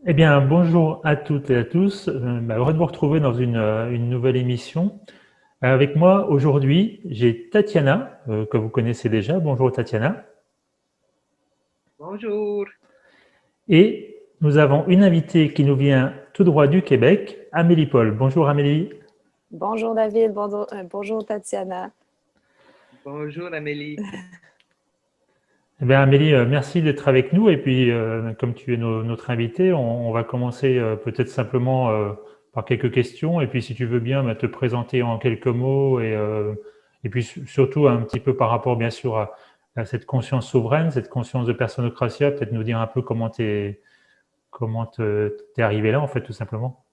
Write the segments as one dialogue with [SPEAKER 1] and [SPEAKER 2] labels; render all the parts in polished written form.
[SPEAKER 1] Eh bien, bonjour à toutes et à tous. Heureux de vous retrouver dans une nouvelle émission. Avec moi aujourd'hui, j'ai Tatiana, que vous connaissez déjà. Bonjour Tatiana.
[SPEAKER 2] Bonjour.
[SPEAKER 1] Et nous avons une invitée qui nous vient tout droit du Québec, Amélie Paul. Bonjour Amélie.
[SPEAKER 3] Bonjour David, bonjour Tatiana.
[SPEAKER 2] Bonjour Amélie.
[SPEAKER 1] Eh bien, Amélie, merci d'être avec nous. Et puis, comme tu es notre invitée, on va commencer peut-être simplement par quelques questions. Et puis, si tu veux bien, te présenter en quelques mots. Et puis, surtout, un petit peu par rapport, bien sûr, à cette conscience souveraine, cette conscience de personocratia, peut-être nous dire un peu comment t'es arrivé là, en fait, tout simplement.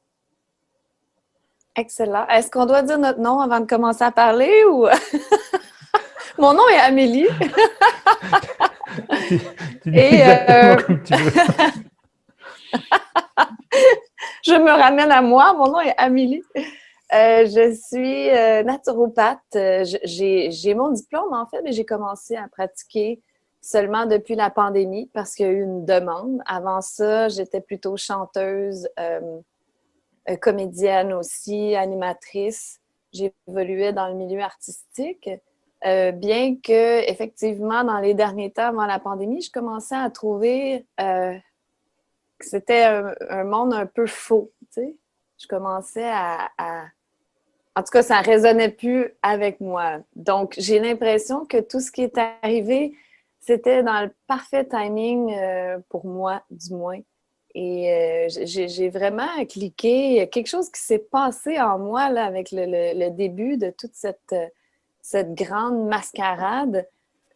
[SPEAKER 3] Excellent. Est-ce qu'on doit dire notre nom avant de commencer à parler ou mon nom est Amélie
[SPEAKER 1] Tu, tu dis
[SPEAKER 3] et
[SPEAKER 1] exactement comme tu veux.
[SPEAKER 3] je me ramène à moi. Mon nom est Amélie. Je suis naturopathe. J'ai mon diplôme en fait, mais j'ai commencé à pratiquer seulement depuis la pandémie parce qu'il y a eu une demande. Avant ça, j'étais plutôt chanteuse, comédienne aussi, animatrice. J'ai évolué dans le milieu artistique. Bien que, effectivement, dans les derniers temps, avant la pandémie, je commençais à trouver que c'était un monde un peu faux. Tu sais? Je commençais En tout cas, ça ne résonnait plus avec moi. Donc, j'ai l'impression que tout ce qui est arrivé, c'était dans le parfait timing pour moi, du moins. Et j'ai vraiment cliqué. Il y a quelque chose qui s'est passé en moi là, avec le début de toute cette grande mascarade,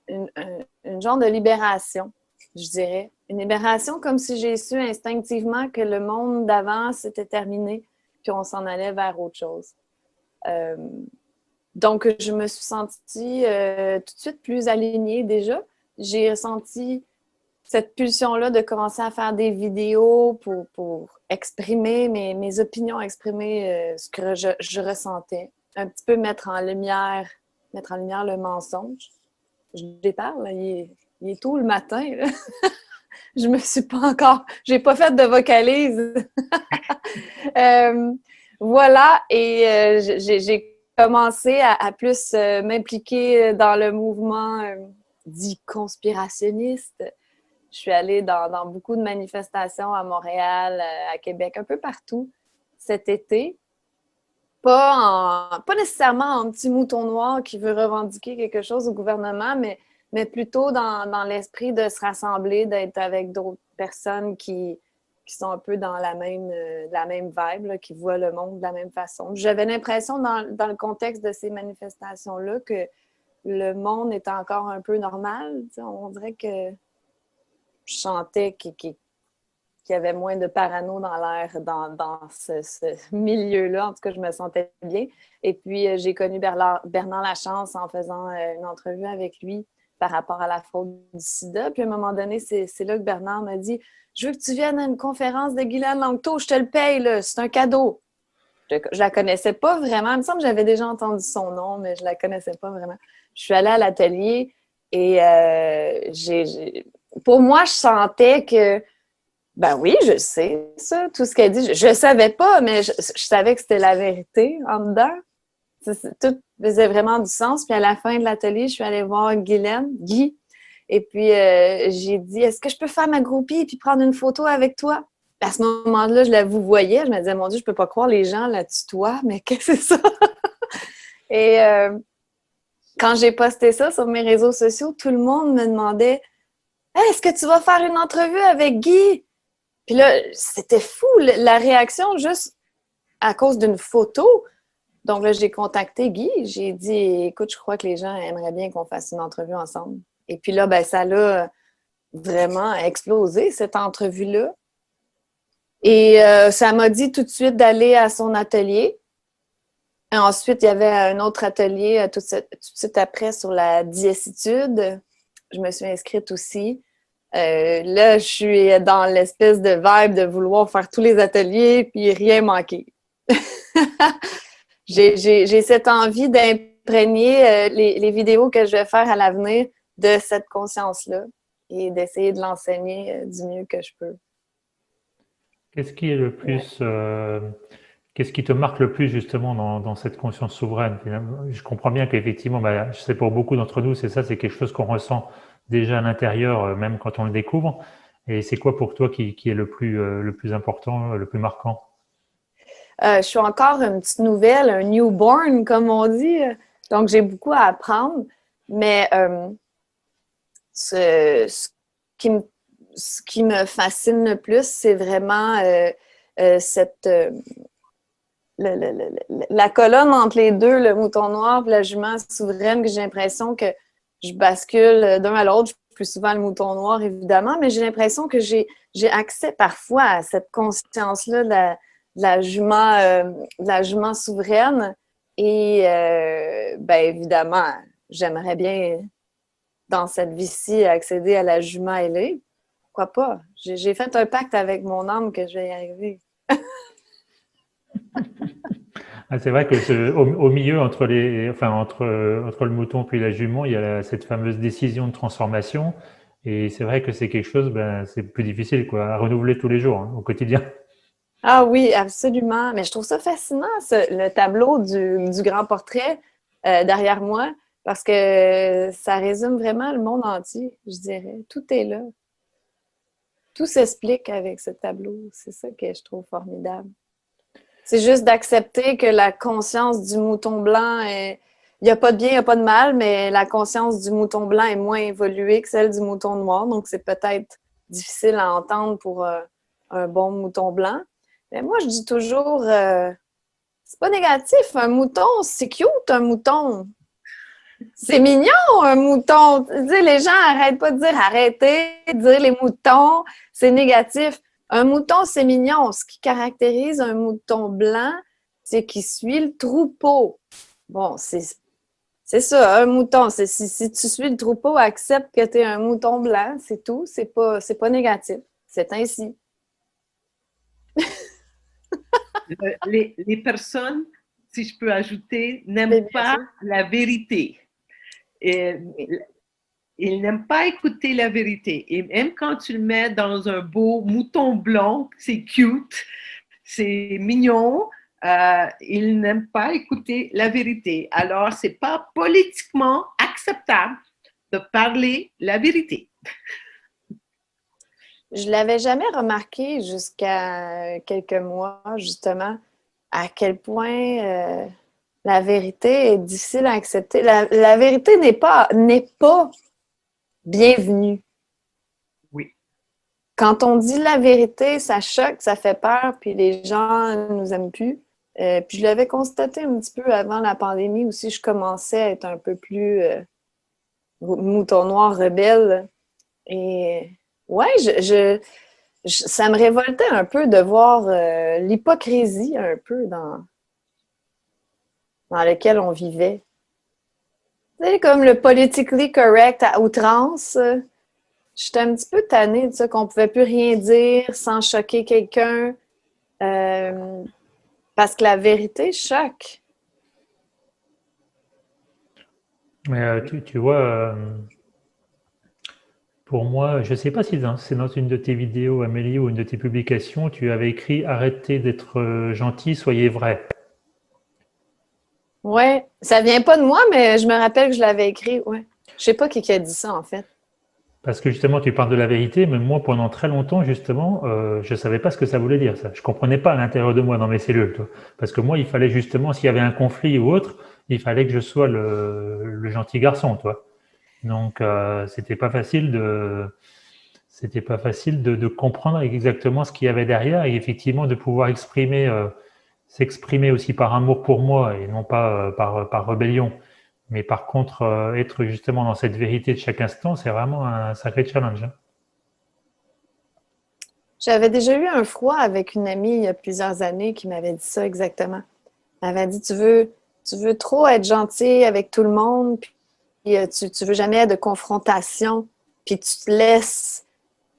[SPEAKER 3] une genre de libération, je dirais. Une libération comme si j'ai su instinctivement que le monde d'avant s'était terminé, puis on s'en allait vers autre chose. Euh, donc, je me suis sentie tout de suite plus alignée déjà. J'ai ressenti cette pulsion-là de commencer à faire des vidéos pour exprimer mes opinions, exprimer ce que je ressentais. Un petit peu mettre en lumière le mensonge. Je déparle, il est tôt le matin. Là. Je me suis pas encore, j'ai pas fait de vocalise. euh, voilà, et j'ai commencé à plus m'impliquer dans le mouvement dit conspirationniste. Je suis allée dans beaucoup de manifestations à Montréal, à Québec, un peu partout cet été. Pas nécessairement en petit mouton noir qui veut revendiquer quelque chose au gouvernement, mais plutôt dans l'esprit de se rassembler, d'être avec d'autres personnes qui sont un peu dans la même vibe, là, qui voient le monde de la même façon. J'avais l'impression, dans le contexte de ces manifestations-là, que le monde était encore un peu normal. Tu sais, on dirait que je sentais qu'il y avait moins de parano dans l'air dans ce milieu-là. En tout cas, je me sentais bien. Et puis, j'ai connu Bernard Lachance en faisant une entrevue avec lui par rapport à la fraude du sida. Puis, à un moment donné, c'est là que Bernard m'a dit « Je veux que tu viennes à une conférence de Guylaine Langto, je te le paye, là, c'est un cadeau. » Je la connaissais pas vraiment. Il me semble que j'avais déjà entendu son nom, mais je la connaissais pas vraiment. Je suis allée à l'atelier et pour moi, je sentais que ben oui, je sais ça, tout ce qu'elle dit. Je savais pas, mais je savais que c'était la vérité en dedans. Tout faisait vraiment du sens. Puis à la fin de l'atelier, je suis allée voir Guy, et puis j'ai dit, est-ce que je peux faire ma groupie et puis prendre une photo avec toi? À ce moment-là, je la vous voyais. Je me disais, mon Dieu, je peux pas croire les gens la tutoient, mais qu'est-ce que c'est ça? Et quand j'ai posté ça sur mes réseaux sociaux, tout le monde me demandait, hey, est-ce que tu vas faire une entrevue avec Guy? Puis là, c'était fou, la réaction juste à cause d'une photo. Donc là, j'ai contacté Guy. J'ai dit, écoute, je crois que les gens aimeraient bien qu'on fasse une entrevue ensemble. Et puis là, ben, ça l'a vraiment explosé, cette entrevue-là. Et ça m'a dit tout de suite d'aller à son atelier. Et ensuite, il y avait un autre atelier tout de suite après sur la diécitude. Je me suis inscrite aussi. Là, je suis dans l'espèce de vibe de vouloir faire tous les ateliers puis rien manquer. J'ai cette envie d'imprégner les vidéos que je vais faire à l'avenir de cette conscience-là et d'essayer de l'enseigner du mieux que je peux.
[SPEAKER 1] Qu'est-ce qui est le
[SPEAKER 3] Ouais.
[SPEAKER 1] plus, qu'est-ce qui te marque le plus justement dans cette conscience souveraine? Finalement, je comprends bien qu'effectivement, bah, je sais pour beaucoup d'entre nous, c'est ça, c'est quelque chose qu'on ressent déjà à l'intérieur, même quand on le découvre. Et c'est quoi pour toi qui est le plus important, le plus marquant?
[SPEAKER 3] Je suis encore une petite nouvelle, un newborn, comme on dit. Donc, j'ai beaucoup à apprendre. Mais ce qui me, ce qui me fascine le plus, c'est vraiment cette, la colonne entre les deux, le mouton noir et la jument souveraine, que j'ai l'impression que je bascule d'un à l'autre. Plus souvent le mouton noir, évidemment, mais j'ai l'impression que j'ai accès parfois à cette conscience-là de la jument souveraine. Et ben évidemment, j'aimerais bien, dans cette vie-ci, accéder à la jument ailée. Pourquoi pas? J'ai fait un pacte avec mon âme que je vais y arriver.
[SPEAKER 1] Ah, c'est vrai que au milieu entre entre le mouton puis la jument, il y a cette fameuse décision de transformation. Et c'est vrai que c'est quelque chose, ben, c'est plus difficile, quoi, à renouveler tous les jours, hein, au quotidien.
[SPEAKER 3] Ah oui, absolument. Mais je trouve ça fascinant, le tableau du grand portrait derrière moi, parce que ça résume vraiment le monde entier, je dirais. Tout est là. Tout s'explique avec ce tableau. C'est ça que je trouve formidable. C'est juste d'accepter que la conscience du mouton blanc est... Il n'y a pas de bien, il n'y a pas de mal, mais la conscience du mouton blanc est moins évoluée que celle du mouton noir. Donc, c'est peut-être difficile à entendre pour un bon mouton blanc. Mais moi, je dis toujours, c'est pas négatif. Un mouton, c'est cute, un mouton. C'est mignon, un mouton. Tu sais, les gens n'arrêtent pas de dire arrêtez de dire les moutons, c'est négatif. Un mouton, c'est mignon. Ce qui caractérise un mouton blanc, c'est qu'il suit le troupeau. Bon, c'est ça, un mouton. Si tu suis le troupeau, accepte que tu es un mouton blanc, c'est tout. C'est pas négatif. C'est ainsi.
[SPEAKER 2] Les personnes, si je peux ajouter,
[SPEAKER 3] Mais
[SPEAKER 2] n'aiment
[SPEAKER 3] bien
[SPEAKER 2] pas
[SPEAKER 3] sûr.
[SPEAKER 2] la vérité. Et, ils n'aiment pas écouter la vérité. Et même quand tu le mets dans un beau mouton blanc, c'est cute, c'est mignon, ils n'aiment pas écouter la vérité. Alors, c'est pas politiquement acceptable de parler la vérité.
[SPEAKER 3] Je l'avais jamais remarqué jusqu'à quelques mois, justement, à quel point la vérité est difficile à accepter. La vérité n'est pas bienvenue.
[SPEAKER 2] Oui.
[SPEAKER 3] Quand on dit la vérité, ça choque, ça fait peur, puis les gens ne nous aiment plus. Puis je l'avais constaté un petit peu avant la pandémie aussi, je commençais à être un peu plus mouton noir rebelle. Et ouais, ça me révoltait un peu de voir l'hypocrisie un peu dans laquelle on vivait. Tu sais, comme le politically correct à outrance. J'étais un petit peu tannée de ça, qu'on pouvait plus rien dire sans choquer quelqu'un. euh, Parce que la vérité choque.
[SPEAKER 1] Mais tu vois, pour moi, je ne sais pas si c'est dans une de tes vidéos, Amélie, ou une de tes publications, tu avais écrit arrêtez d'être gentil, soyez vrai.
[SPEAKER 3] Ouais, ça vient pas de moi, mais je me rappelle que je l'avais écrit. Ouais. Je sais pas qui a dit ça, en fait.
[SPEAKER 1] Parce que justement, tu parles de la vérité, mais moi, pendant très longtemps, justement, je ne savais pas ce que ça voulait dire, ça. Je ne comprenais pas à l'intérieur de moi, dans mes cellules, toi. Parce que moi, il fallait justement, s'il y avait un conflit ou autre, il fallait que je sois le gentil garçon, toi. Donc, c'était pas facile de comprendre exactement ce qu'il y avait derrière et effectivement de pouvoir s'exprimer aussi par amour pour moi et non pas par rébellion. Mais par contre, être justement dans cette vérité de chaque instant, c'est vraiment un sacré challenge, hein.
[SPEAKER 3] J'avais déjà eu un froid avec une amie il y a plusieurs années qui m'avait dit ça exactement. Elle m'avait dit, tu veux trop être gentil avec tout le monde, puis tu veux jamais de confrontation, puis tu te laisses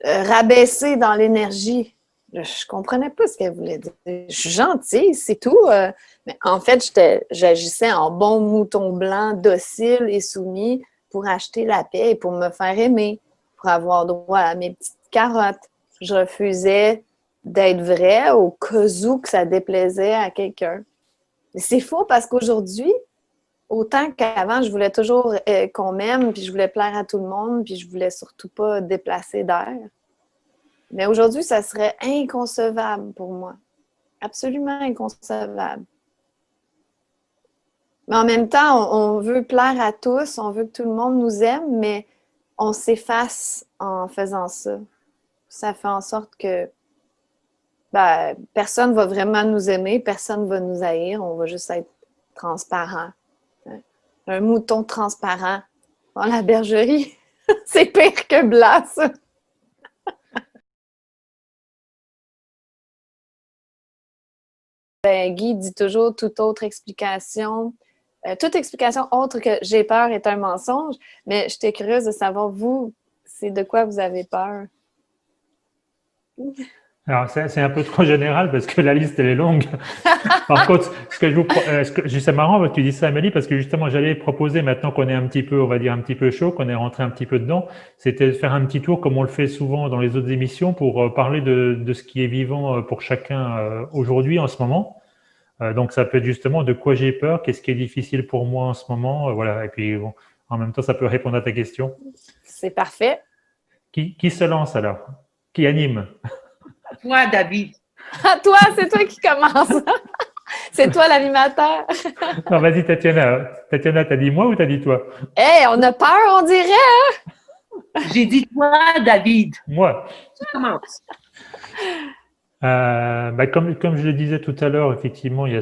[SPEAKER 3] rabaisser dans l'énergie. Je comprenais pas ce qu'elle voulait dire. Je suis gentille, c'est tout. Mais en fait, j'agissais en bon mouton blanc, docile et soumis pour acheter la paix et pour me faire aimer, pour avoir droit à mes petites carottes. Je refusais d'être vrai au cas où que ça déplaisait à quelqu'un. C'est faux parce qu'aujourd'hui, autant qu'avant, je voulais toujours qu'on m'aime, puis je voulais plaire à tout le monde, puis je voulais surtout pas déplacer d'air. Mais aujourd'hui, ça serait inconcevable pour moi. Absolument inconcevable. Mais en même temps, on veut plaire à tous, on veut que tout le monde nous aime, mais on s'efface en faisant ça. Ça fait en sorte que personne ne va vraiment nous aimer, personne ne va nous haïr, on va juste être transparent. Un mouton transparent dans la bergerie, c'est pire que blanc, ça. Guy dit toujours toute autre explication. Toute explication autre que j'ai peur est un mensonge, mais j'étais curieuse de savoir, vous, c'est de quoi vous avez peur?
[SPEAKER 1] Alors, c'est un peu trop général parce que la liste, elle est longue. Par contre, c'est marrant que tu dis ça, Amélie, parce que justement, j'allais proposer, maintenant qu'on est un petit peu, on va dire, un petit peu chaud, qu'on est rentré un petit peu dedans, c'était de faire un petit tour, comme on le fait souvent dans les autres émissions, pour parler de ce qui est vivant pour chacun aujourd'hui, en ce moment. Donc, ça peut être justement de quoi j'ai peur, qu'est-ce qui est difficile pour moi en ce moment, voilà. Et puis, bon, en même temps, ça peut répondre à ta question.
[SPEAKER 3] C'est parfait.
[SPEAKER 1] Qui se lance alors? Qui anime?
[SPEAKER 2] Toi, David.
[SPEAKER 3] Ah, toi, c'est toi qui commence. C'est toi l'animateur.
[SPEAKER 1] Non, vas-y, Tatiana. Tatiana, t'as dit moi ou t'as dit toi?
[SPEAKER 3] Hey, on a peur, on dirait.
[SPEAKER 2] J'ai dit toi, David.
[SPEAKER 1] Moi.
[SPEAKER 2] Tu commences.
[SPEAKER 1] Comme je le disais tout à l'heure, effectivement, il y a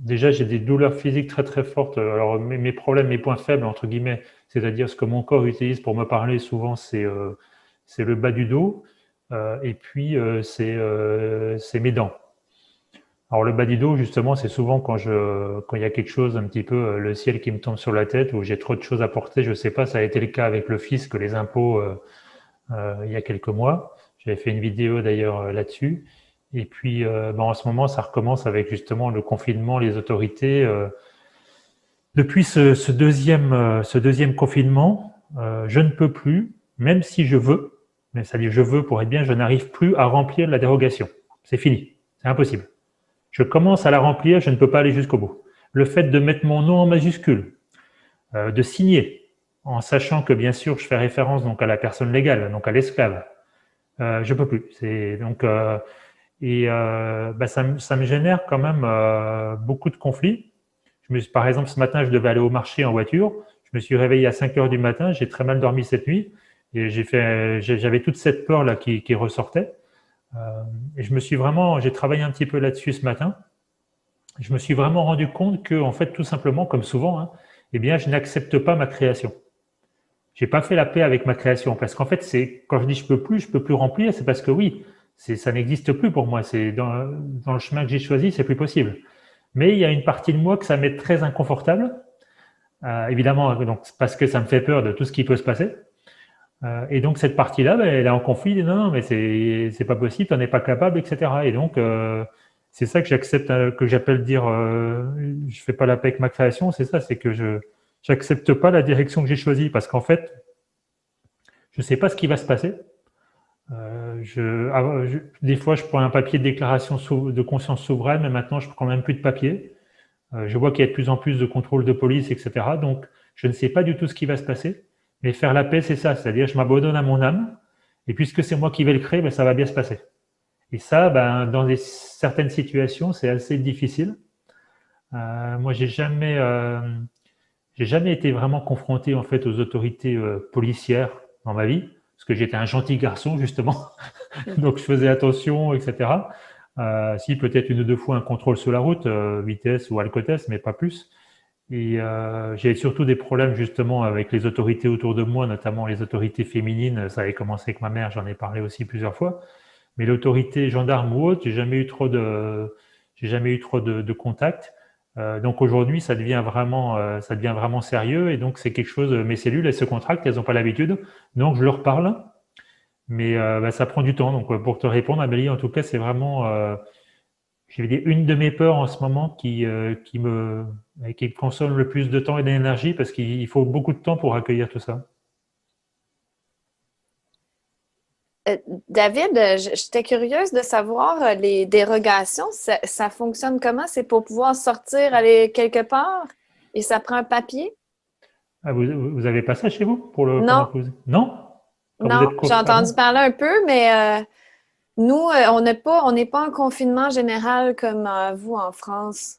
[SPEAKER 1] déjà, j'ai des douleurs physiques très très fortes. Alors, mes problèmes, mes points faibles, entre guillemets, c'est-à-dire ce que mon corps utilise pour me parler souvent, c'est le bas du dos. Et puis, c'est mes dents. Alors, le bas du dos, justement, c'est souvent quand il y a quelque chose, un petit peu, le ciel qui me tombe sur la tête, ou j'ai trop de choses à porter. Je sais pas, ça a été le cas avec le fisc, les impôts, il y a quelques mois. J'avais fait une vidéo d'ailleurs là-dessus. Et puis, en ce moment, ça recommence avec justement le confinement, les autorités. Depuis ce deuxième confinement, je ne peux plus, même si je veux, mais ça dit je veux pour être bien, je n'arrive plus à remplir la dérogation. C'est fini, c'est impossible. Je commence à la remplir, je ne peux pas aller jusqu'au bout. Le fait de mettre mon nom en majuscule, de signer, en sachant que bien sûr je fais référence donc à la personne légale, donc à l'esclave, je peux plus. Ça me génère quand même beaucoup de conflits. Par exemple, ce matin, je devais aller au marché en voiture. Je me suis réveillé à 5 heures du matin. J'ai très mal dormi cette nuit et j'avais toute cette peur là qui ressortait. Et j'ai travaillé un petit peu là-dessus ce matin. Je me suis vraiment rendu compte que, en fait, tout simplement, comme souvent, hein, eh bien, je n'accepte pas ma création. J'ai pas fait la paix avec ma création parce qu'en fait, quand je dis je peux plus remplir, c'est parce que oui, ça n'existe plus pour moi. C'est dans le chemin que j'ai choisi, c'est plus possible. Mais il y a une partie de moi que ça m'est très inconfortable, évidemment, donc parce que ça me fait peur de tout ce qui peut se passer. Et donc cette partie-là, elle est en conflit. Non, mais c'est pas possible, t'en es pas capable, etc. Et donc c'est ça que j'accepte, que j'appelle dire, je fais pas la paix avec ma création. C'est ça, c'est que j'accepte pas la direction que j'ai choisie parce qu'en fait, je sais pas ce qui va se passer. Des fois, je prends un papier de déclaration de conscience souveraine, mais maintenant, je prends même plus de papier. Je vois qu'il y a de plus en plus de contrôles de police, etc. Donc, je ne sais pas du tout ce qui va se passer. Mais faire la paix, c'est ça. C'est-à-dire, je m'abandonne à mon âme. Et puisque c'est moi qui vais le créer, ça va bien se passer. Et ça, dans certaines situations, c'est assez difficile. Moi, j'ai jamais été vraiment confronté en fait aux autorités policières dans ma vie, parce que j'étais un gentil garçon justement, donc je faisais attention, etc. Si peut-être une ou deux fois un contrôle sur la route, vitesse ou alcotest, mais pas plus. Et j'ai surtout des problèmes justement avec les autorités autour de moi, notamment les autorités féminines. Ça avait commencé avec ma mère, j'en ai parlé aussi plusieurs fois. Mais l'autorité gendarme ou autre, j'ai jamais eu trop de contact. Donc aujourd'hui, ça devient vraiment sérieux et donc c'est quelque chose. Mes cellules, elles se contractent, elles n'ont pas l'habitude, donc je leur parle, mais ça prend du temps. Donc pour te répondre, Amélie, en tout cas, c'est vraiment, je vais dire, une de mes peurs en ce moment qui me consomme le plus de temps et d'énergie parce qu'il faut beaucoup de temps pour accueillir tout ça.
[SPEAKER 3] David, j'étais curieuse de savoir les dérogations, ça fonctionne comment? C'est pour pouvoir sortir, aller quelque part et ça prend un papier?
[SPEAKER 1] Ah, vous avez pas ça chez vous pour pendant
[SPEAKER 3] Non,
[SPEAKER 1] que vous... Non? Quand vous
[SPEAKER 3] non,
[SPEAKER 1] êtes
[SPEAKER 3] j'ai
[SPEAKER 1] ah
[SPEAKER 3] entendu
[SPEAKER 1] bon?
[SPEAKER 3] parler un peu, mais nous, on n'est pas en confinement général comme vous en France.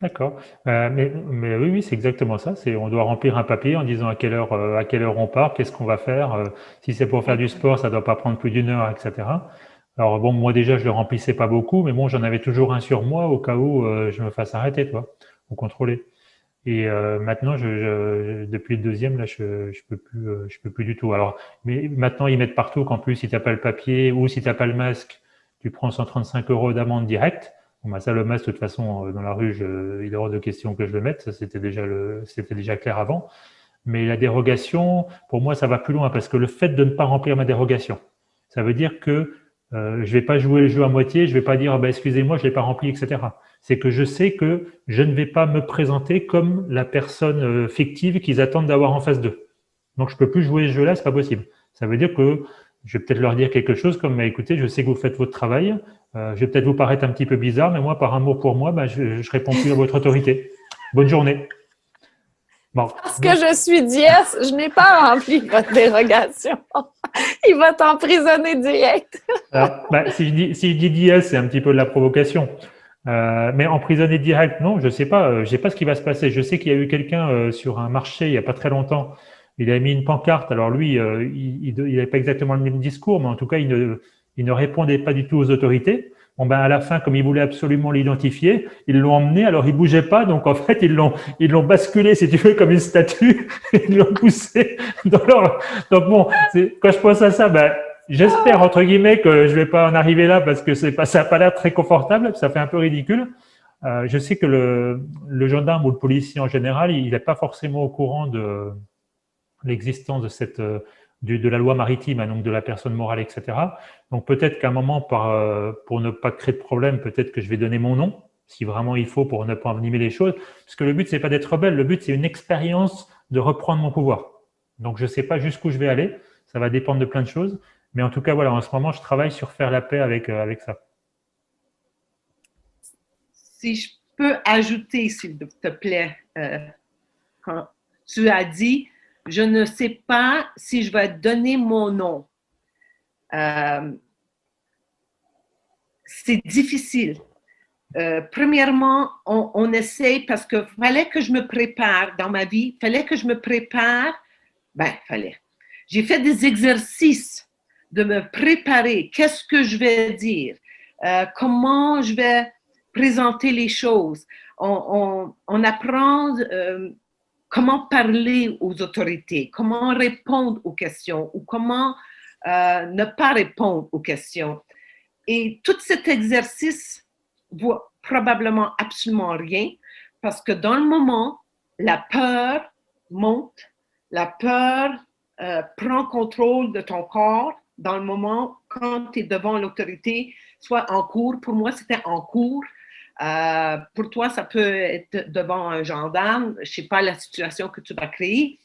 [SPEAKER 1] D'accord. Mais oui, oui, c'est exactement ça. On doit remplir un papier en disant à quelle heure on part, qu'est-ce qu'on va faire. Si c'est pour faire du sport, ça doit pas prendre plus d'une heure, etc. Alors bon, moi déjà, je le remplissais pas beaucoup, mais bon, j'en avais toujours un sur moi au cas où je me fasse arrêter, toi, ou contrôler. Et maintenant, depuis le deuxième, là, je peux plus du tout. Alors, mais maintenant, ils mettent partout qu'en plus, si t'as pas le papier ou si t'as pas le masque, tu prends 135 € d'amende directe. Bon, bah, ça, le masque, de toute façon, dans la rue, il est hors de question que je le mette. Ça, c'était déjà clair avant. Mais la dérogation, pour moi, ça va plus loin parce que le fait de ne pas remplir ma dérogation, ça veut dire que je vais pas jouer le jeu à moitié, je vais pas dire, ah ben, excusez-moi, je l'ai pas rempli, etc. C'est que je sais que je ne vais pas me présenter comme la personne fictive qu'ils attendent d'avoir en face d'eux. Donc, je peux plus jouer ce jeu-là, c'est pas possible. Ça veut dire que je vais peut-être leur dire quelque chose comme, bah, écoutez, je sais que vous faites votre travail, je vais peut-être vous paraître un petit peu bizarre, mais moi, par amour pour moi, bah, je réponds plus à votre autorité. Bonne journée. Bon,
[SPEAKER 3] Parce que
[SPEAKER 1] donc,
[SPEAKER 3] je suis dièse, je n'ai pas rempli votre dérogation. Il va t'emprisonner direct.
[SPEAKER 1] alors, bah, si je dis DS, c'est un petit peu de la provocation. Mais emprisonné direct, non, je sais pas. Je sais pas ce qui va se passer. Je sais qu'il y a eu quelqu'un sur un marché il y a pas très longtemps. Il a mis une pancarte. Alors lui, il n'avait pas exactement le même discours, mais en tout cas, il ne répondait pas du tout aux autorités. Bon ben à la fin, comme il voulait absolument l'identifier, ils l'ont emmené. Alors il bougeait pas, donc en fait ils l'ont basculé, si tu veux, comme une statue. Ils l'ont poussé dans leur. Donc bon, quand je pense à ça, ben j'espère, entre guillemets, que je vais pas en arriver là parce que ça n'a pas l'air très confortable, ça fait un peu ridicule. Je sais que le gendarme ou le policier en général, il n'est pas forcément au courant de l'existence de de la loi maritime, hein, donc de la personne morale, etc. Donc peut-être qu'à un moment, pour ne pas créer de problème, peut-être que je vais donner mon nom, si vraiment il faut, pour ne pas envenimer les choses. Parce que le but, c'est pas d'être rebelle, le but, c'est une expérience de reprendre mon pouvoir. Donc je ne sais pas jusqu'où je vais aller, ça va dépendre de plein de choses. Mais en tout cas, voilà, en ce moment, je travaille sur faire la paix avec ça.
[SPEAKER 2] Si je peux ajouter, s'il te plaît, quand tu as dit, je ne sais pas si je vais donner mon nom. C'est difficile. Premièrement, on essaie parce que fallait que je me prépare dans ma vie, fallait que je me prépare. Fallait. J'ai fait des exercices de me préparer. Qu'est-ce que je vais dire? Comment je vais présenter les choses? On apprend comment parler aux autorités, comment répondre aux questions ou comment ne pas répondre aux questions. Et tout cet exercice vaut probablement absolument rien parce que dans le moment, la peur monte, la peur prend contrôle de ton corps dans le moment quand tu es devant l'autorité, soit en cours. Pour moi, c'était en cours. Pour toi, ça peut être devant un gendarme. Je ne sais pas la situation que tu vas créer,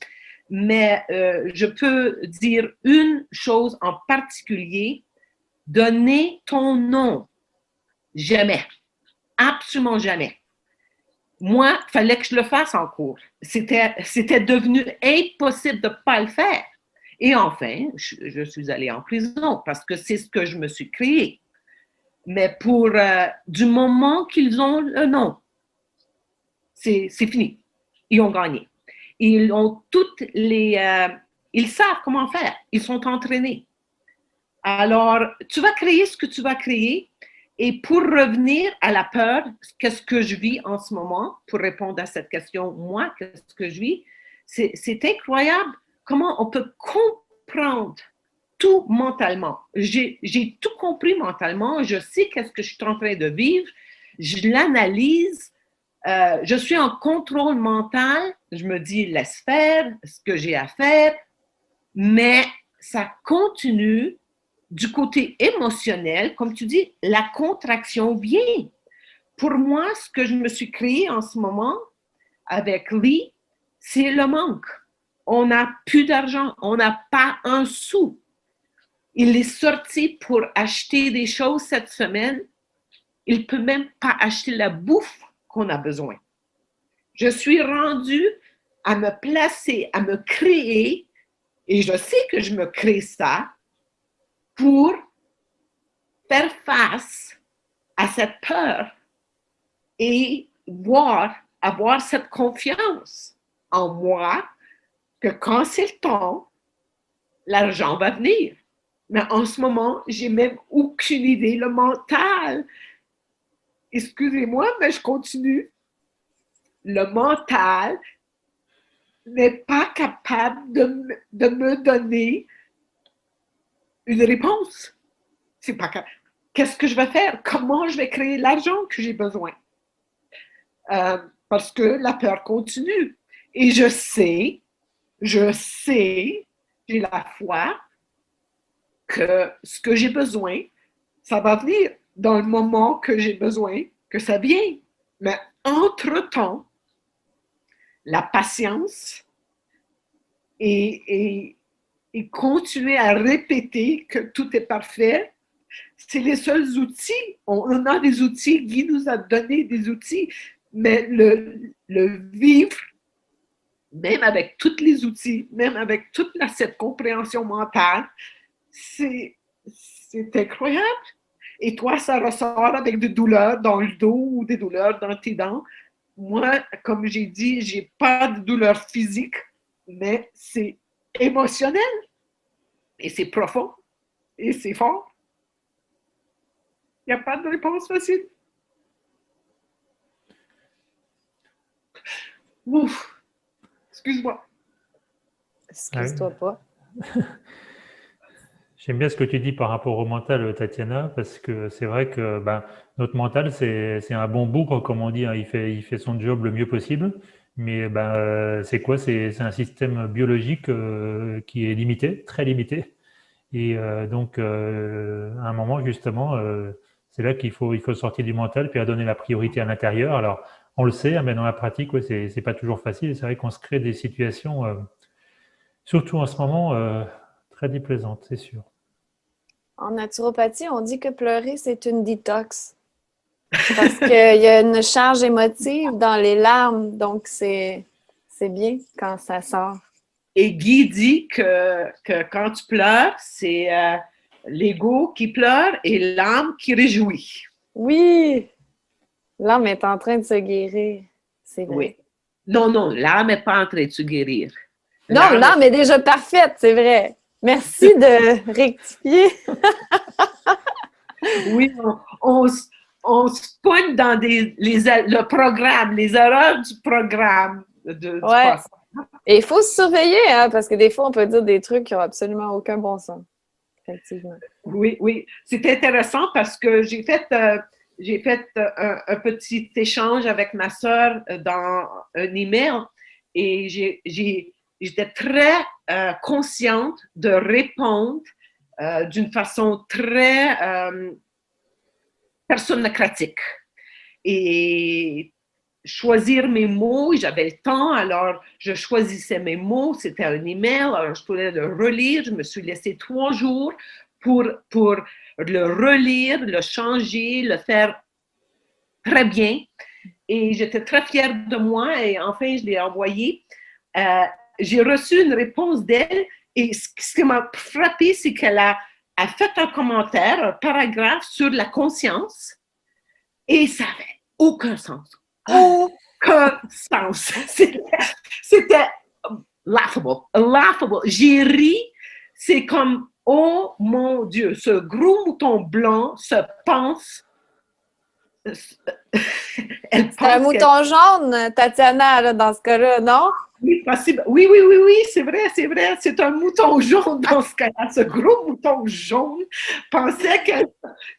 [SPEAKER 2] mais je peux dire une chose en particulier. Donner ton nom. Jamais. Absolument jamais. Moi, il fallait que je le fasse en cours. C'était devenu impossible de ne pas le faire. Et enfin, je suis allée en prison parce que c'est ce que je me suis créé. Mais du moment qu'ils ont le nom, c'est fini. Ils ont gagné. Ils ont ils savent comment faire. Ils sont entraînés. Alors, tu vas créer ce que tu vas créer. Et pour revenir à la peur, qu'est-ce que je vis en ce moment, pour répondre à cette question, moi, qu'est-ce que je vis, c'est incroyable comment on peut comprendre tout mentalement. J'ai tout compris mentalement, je sais qu'est-ce que je suis en train de vivre, je l'analyse, je suis en contrôle mental, je me dis, laisse faire ce que j'ai à faire, mais ça continue du côté émotionnel, comme tu dis, la contraction vient. Pour moi, ce que je me suis créé en ce moment avec Lee, c'est le manque. On n'a plus d'argent, on n'a pas un sou. il est sorti pour acheter des choses cette semaine. Il ne peut même pas acheter la bouffe qu'on a besoin. Je suis rendue à me placer, à me créer, et je sais que je me crée ça pour faire face à cette peur et avoir cette confiance en moi que quand c'est le temps, l'argent va venir. Mais en ce moment, j'ai même aucune idée. Le mental, excusez-moi, mais je continue. Le mental n'est pas capable de me donner une réponse. C'est pas capable. Qu'est-ce que je vais faire? Comment je vais créer l'argent que j'ai besoin? Parce que la peur continue. Et je sais, j'ai la foi que ce que j'ai besoin, ça va venir dans le moment que j'ai besoin que ça vienne. Mais entre-temps, la patience et continuer à répéter que tout est parfait, c'est les seuls outils. On a des outils, Guy nous a donné des outils, mais le vivre, même avec tous les outils, même avec toute cette compréhension mentale, c'est incroyable. Et toi, ça ressort avec des douleurs dans le dos ou des douleurs dans tes dents. Moi, comme j'ai dit, j'ai pas de douleur physique, mais c'est émotionnel et c'est profond et c'est fort. Il n'y a pas de réponse facile. Ouf, excuse-moi.
[SPEAKER 3] Excuse-toi pas.
[SPEAKER 1] J'aime bien ce que tu dis par rapport au mental, Tatiana, parce que c'est vrai que notre mental, c'est un bon bougre, comme on dit, hein, il fait son job le mieux possible, mais c'est quoi? C'est un système biologique qui est limité, très limité, et donc à un moment, justement, c'est là il faut sortir du mental, puis à donner la priorité à l'intérieur. Alors, on le sait, hein, mais dans la pratique, ouais, c'est pas toujours facile, c'est vrai qu'on se crée des situations, surtout en ce moment, très déplaisantes, c'est sûr.
[SPEAKER 3] En naturopathie, on dit que pleurer, c'est une détox. Parce qu'il y a une charge émotive dans les larmes, donc c'est bien quand ça sort.
[SPEAKER 2] Et Guy dit que quand tu pleures, c'est l'ego qui pleure et l'âme qui réjouit.
[SPEAKER 3] Oui, l'âme est en train de se guérir. C'est vrai.
[SPEAKER 2] Oui. Non, non, l'âme n'est pas en train de se guérir.
[SPEAKER 3] Non, l'âme est déjà parfaite, c'est vrai. Merci de rectifier.
[SPEAKER 2] Oui, on se pointe dans le programme, les erreurs du programme du
[SPEAKER 3] Ouais.
[SPEAKER 2] passé.
[SPEAKER 3] Et il faut se surveiller, hein, parce que des fois, on peut dire des trucs qui n'ont absolument aucun bon sens. Effectivement.
[SPEAKER 2] Oui, oui. C'est intéressant parce que j'ai fait un petit échange avec ma sœur dans un email et j'étais très consciente de répondre d'une façon très personnocratique. Et choisir mes mots, j'avais le temps, alors je choisissais mes mots, c'était un email, alors je pouvais le relire, je me suis laissé 3 jours pour le relire, le changer, le faire très bien. Et j'étais très fière de moi et enfin, je l'ai envoyé. J'ai reçu une réponse d'elle et ce qui m'a frappée, c'est qu'elle a fait un commentaire, un paragraphe sur la conscience et ça n'avait aucun sens. Aucun sens. C'était laughable. J'ai ri. C'est comme, oh mon Dieu, ce gros mouton blanc se pense.
[SPEAKER 3] C'est un mouton jaune, Tatiana, là, dans ce cas-là, non?
[SPEAKER 2] Oui, possible. Oui, c'est vrai. C'est un mouton jaune dans ce cas-là. Ce gros mouton jaune pensait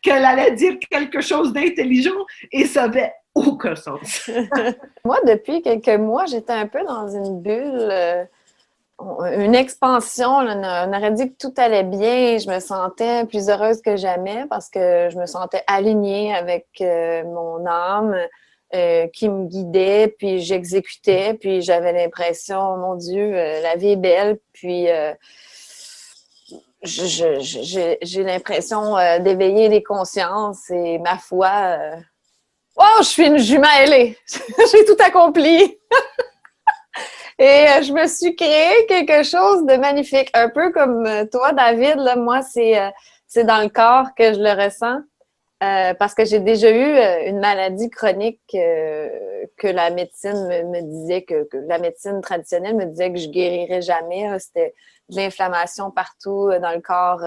[SPEAKER 2] qu'elle allait dire quelque chose d'intelligent et ça n'avait aucun sens.
[SPEAKER 3] Moi, depuis quelques mois, j'étais un peu dans une bulle, une expansion. Là, on aurait dit que tout allait bien. Je me sentais plus heureuse que jamais parce que je me sentais alignée avec mon âme. Qui me guidait, puis j'exécutais, puis j'avais l'impression, mon Dieu, la vie est belle, puis j'ai l'impression d'éveiller les consciences et ma foi, wow, je suis une jument ailée. J'ai tout accompli. Et je me suis créé quelque chose de magnifique. Un peu comme toi, David, là, moi, c'est dans le corps que je le ressens. Parce que j'ai déjà eu une maladie chronique que la médecine me disait que la médecine traditionnelle me disait que je guérirais jamais. C'était de l'inflammation partout dans le corps,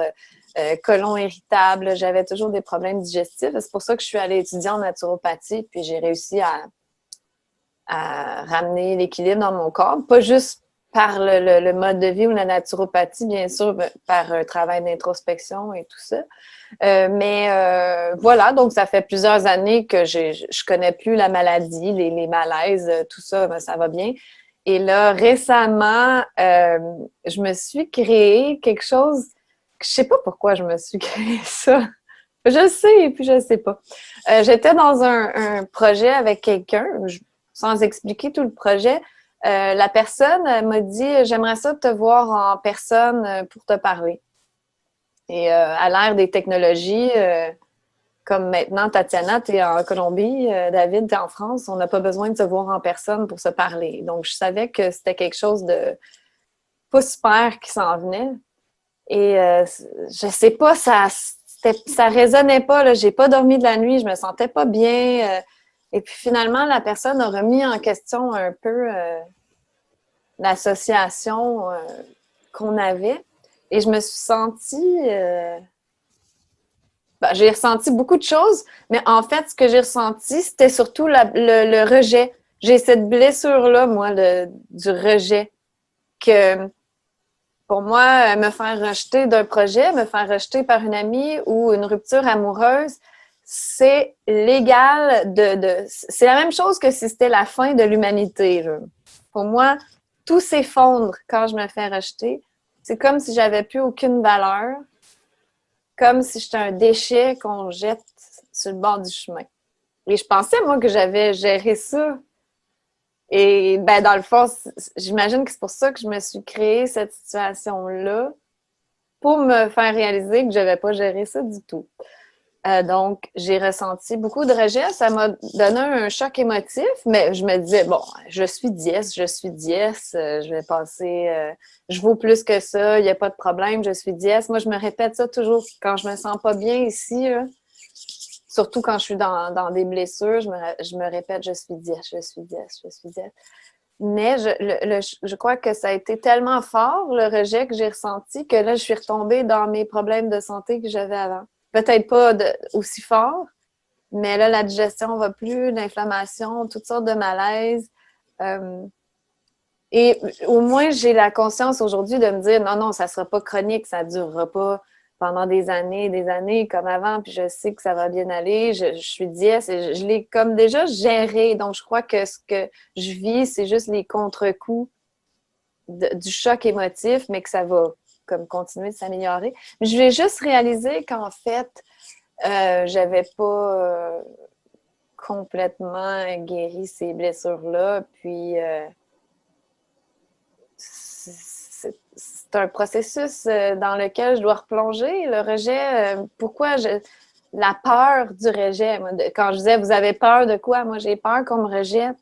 [SPEAKER 3] côlon irritable. J'avais toujours des problèmes digestifs. C'est pour ça que je suis allée étudier en naturopathie, puis j'ai réussi à ramener l'équilibre dans mon corps. Pas juste par le mode de vie ou la naturopathie, bien sûr, par un travail d'introspection et tout ça. Mais voilà, donc ça fait plusieurs années que je connais plus la maladie, les malaises, tout ça, ben, ça va bien. Et là, récemment, je me suis créé quelque chose, je sais pas pourquoi je me suis créé ça. Je sais, et puis je sais pas. J'étais dans un projet avec quelqu'un, sans expliquer tout le projet. La personne m'a dit « J'aimerais ça te voir en personne pour te parler ». Et à l'ère des technologies, comme maintenant, Tatiana, tu es en Colombie, David, tu es en France, on n'a pas besoin de se voir en personne pour se parler. Donc, je savais que c'était quelque chose de pas super qui s'en venait. Et je sais pas, ça résonnait pas, là. J'ai pas dormi de la nuit, je me sentais pas bien. Et puis finalement, la personne a remis en question un peu l'association qu'on avait. Et je me suis sentie... j'ai ressenti beaucoup de choses, mais en fait, ce que j'ai ressenti, c'était surtout le rejet. J'ai cette blessure-là, moi, du rejet. Que pour moi, me faire rejeter d'un projet, me faire rejeter par une amie ou une rupture amoureuse, c'est l'égal c'est la même chose que si c'était la fin de l'humanité. Là. Pour moi, tout s'effondre quand je me fais rejeter. C'est comme si j'avais plus aucune valeur, comme si j'étais un déchet qu'on jette sur le bord du chemin. Et je pensais, moi, que j'avais géré ça. Et ben dans le fond, j'imagine que c'est pour ça que je me suis créé cette situation-là pour me faire réaliser que je n'avais pas géré ça du tout. Donc, j'ai ressenti beaucoup de rejet. Ça m'a donné un choc émotif, mais je me disais, bon, je suis dièse, je vais passer, je vaux plus que ça, il n'y a pas de problème, je suis dièse. Moi, je me répète ça toujours quand je me sens pas bien ici, là. Surtout quand je suis dans des blessures, je me répète, je suis dièse, je suis dièse, je suis dièse. Mais je crois que ça a été tellement fort, le rejet que j'ai ressenti, que là, je suis retombée dans mes problèmes de santé que j'avais avant. Peut-être pas aussi fort, mais là, la digestion va plus, l'inflammation, toutes sortes de malaises. Et au moins, j'ai la conscience aujourd'hui de me dire, non, ça ne sera pas chronique, ça ne durera pas pendant des années comme avant, puis je sais que ça va bien aller. Je suis dièse et je l'ai comme déjà géré. Donc, je crois que ce que je vis, c'est juste les contre-coups du choc émotif, mais que ça va comme continuer de s'améliorer. Mais je vais juste réaliser qu'en fait, j'avais pas complètement guéri ces blessures-là. Puis, c'est un processus dans lequel je dois replonger. Le rejet, pourquoi la peur du rejet. Moi, quand je disais, vous avez peur de quoi? Moi, j'ai peur qu'on me rejette.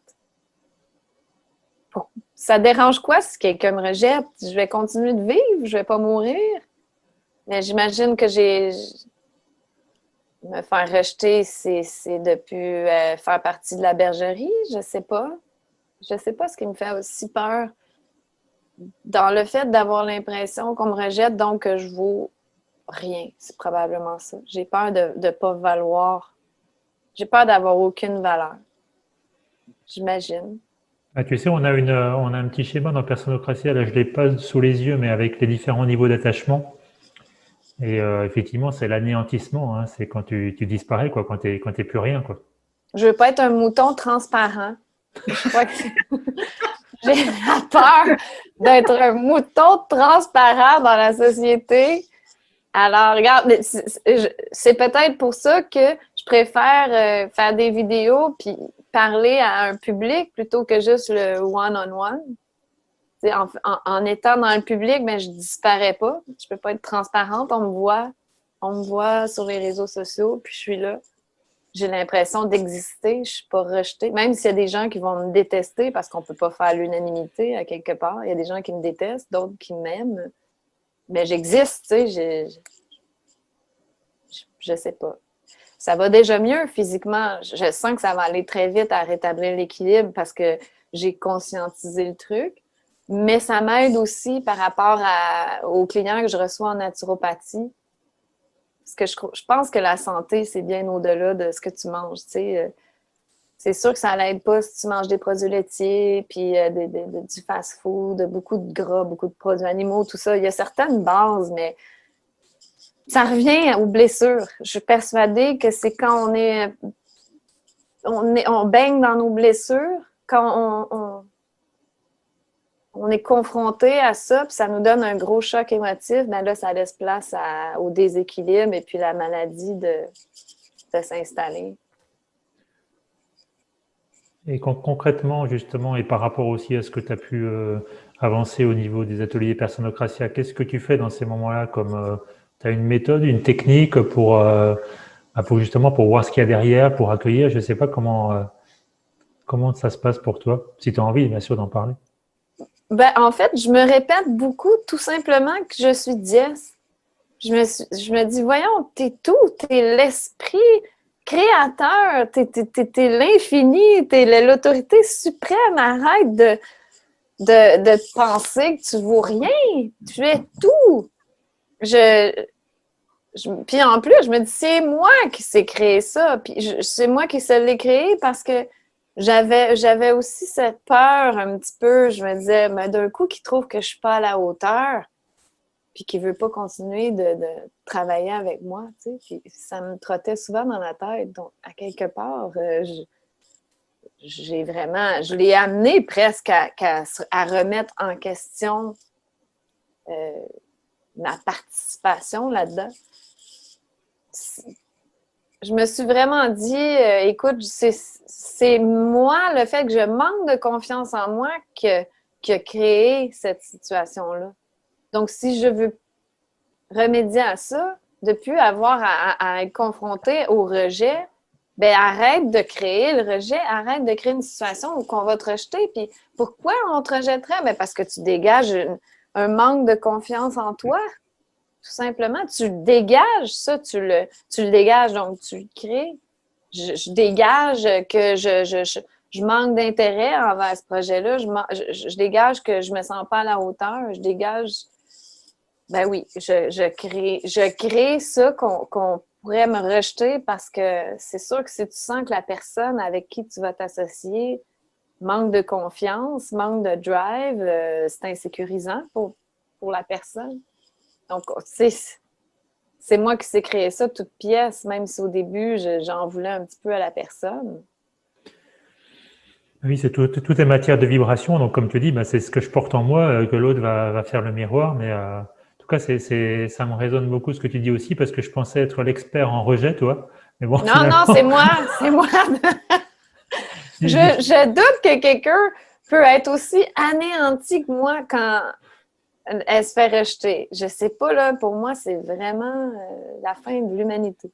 [SPEAKER 3] Ça dérange quoi si quelqu'un me rejette? Je vais continuer de vivre, je vais pas mourir. Mais j'imagine que me faire rejeter, c'est de plus faire partie de la bergerie. Je sais pas. Je sais pas ce qui me fait aussi peur. Dans le fait d'avoir l'impression qu'on me rejette, donc que je vaux rien. C'est probablement ça. J'ai peur de ne pas valoir. J'ai peur d'avoir aucune valeur. J'imagine.
[SPEAKER 1] Ah, tu sais, on a un petit schéma dans Personnocratie, là je ne l'ai pas sous les yeux, mais avec les différents niveaux d'attachement. Et effectivement, c'est l'anéantissement, hein, c'est quand tu disparais, quoi, quand t'es plus rien, quoi.
[SPEAKER 3] Je veux pas être un mouton transparent. Je crois que j'ai la peur d'être un mouton transparent dans la société. Alors, regarde, c'est peut-être pour ça que je préfère faire des vidéos puis parler à un public plutôt que juste le one-on-one. En étant dans le public, ben, je disparais pas. Je peux pas être transparente. On me voit sur les réseaux sociaux, puis je suis là. J'ai l'impression d'exister. Je suis pas rejetée. Même s'il y a des gens qui vont me détester parce qu'on peut pas faire l'unanimité à quelque part. Il y a des gens qui me détestent, d'autres qui m'aiment. Mais j'existe, tu sais. Je sais pas. Ça va déjà mieux physiquement. Je sens que ça va aller très vite à rétablir l'équilibre parce que j'ai conscientisé le truc. Mais ça m'aide aussi par rapport aux clients que je reçois en naturopathie. Parce que je pense que la santé, c'est bien au-delà de ce que tu manges. Tu sais. C'est sûr que ça l'aide pas si tu manges des produits laitiers, puis du fast-food, beaucoup de gras, beaucoup de produits animaux, tout ça. Il y a certaines bases, mais ça revient aux blessures. Je suis persuadée que c'est quand on baigne dans nos blessures, quand on est confronté à ça, puis ça nous donne un gros choc émotif, ben là, ça laisse place au déséquilibre et puis la maladie de s'installer.
[SPEAKER 1] Et concrètement, justement, et par rapport aussi à ce que tu as pu avancer au niveau des ateliers Personocratia, qu'est-ce que tu fais dans ces moments-là comme tu as une méthode, une technique pour justement pour voir ce qu'il y a derrière, pour accueillir, je ne sais pas comment ça se passe pour toi, si tu as envie, bien sûr, d'en parler.
[SPEAKER 3] Ben, en fait, je me répète beaucoup tout simplement que je suis Diès. Je me dis, voyons, t'es tout, t'es l'esprit créateur, t'es l'infini, t'es l'autorité suprême. Arrête de penser que tu vaux rien. Tu es tout. Puis en plus, je me dis, c'est moi qui s'ai créé ça. Puis c'est moi qui se l'ai créé parce que j'avais aussi cette peur un petit peu. Je me disais, mais d'un coup, qui trouve que je suis pas à la hauteur, puis qui veut pas continuer de travailler avec moi, tu sais. Puis ça me trottait souvent dans la tête. Donc, à quelque part, je l'ai amené presque à remettre en question ma participation là-dedans. Je me suis vraiment dit, écoute, c'est moi, le fait que je manque de confiance en moi qui a créé cette situation-là. Donc, si je veux remédier à ça, de ne plus avoir à être confronté au rejet, ben arrête de créer le rejet, arrête de créer une situation où on va te rejeter. Puis pourquoi on te rejetterait? Ben parce que tu dégages un manque de confiance en toi. Tout simplement, tu dégages ça, tu le dégages, donc tu le crées. Je dégage que je manque d'intérêt envers ce projet-là. Je dégage que je me sens pas à la hauteur. Je dégage. Ben oui, je crée ça qu'on pourrait me rejeter parce que c'est sûr que si tu sens que la personne avec qui tu vas t'associer manque de confiance, manque de drive, c'est insécurisant pour la personne. Donc, c'est moi qui s'ai créé ça toute pièce, même si au début, j'en voulais un petit peu à la personne.
[SPEAKER 1] Oui, tout est matière de vibration. Donc, comme tu dis, bah, c'est ce que je porte en moi, que l'autre va faire le miroir. Mais en tout cas, ça me résonne beaucoup ce que tu dis aussi, parce que je pensais être l'expert en rejet, toi. Mais bon,
[SPEAKER 3] non, c'est moi. Je doute que quelqu'un peut être aussi anéanti que moi quand elle se fait rejeter. Je sais pas, là, pour moi, c'est vraiment la fin de l'humanité.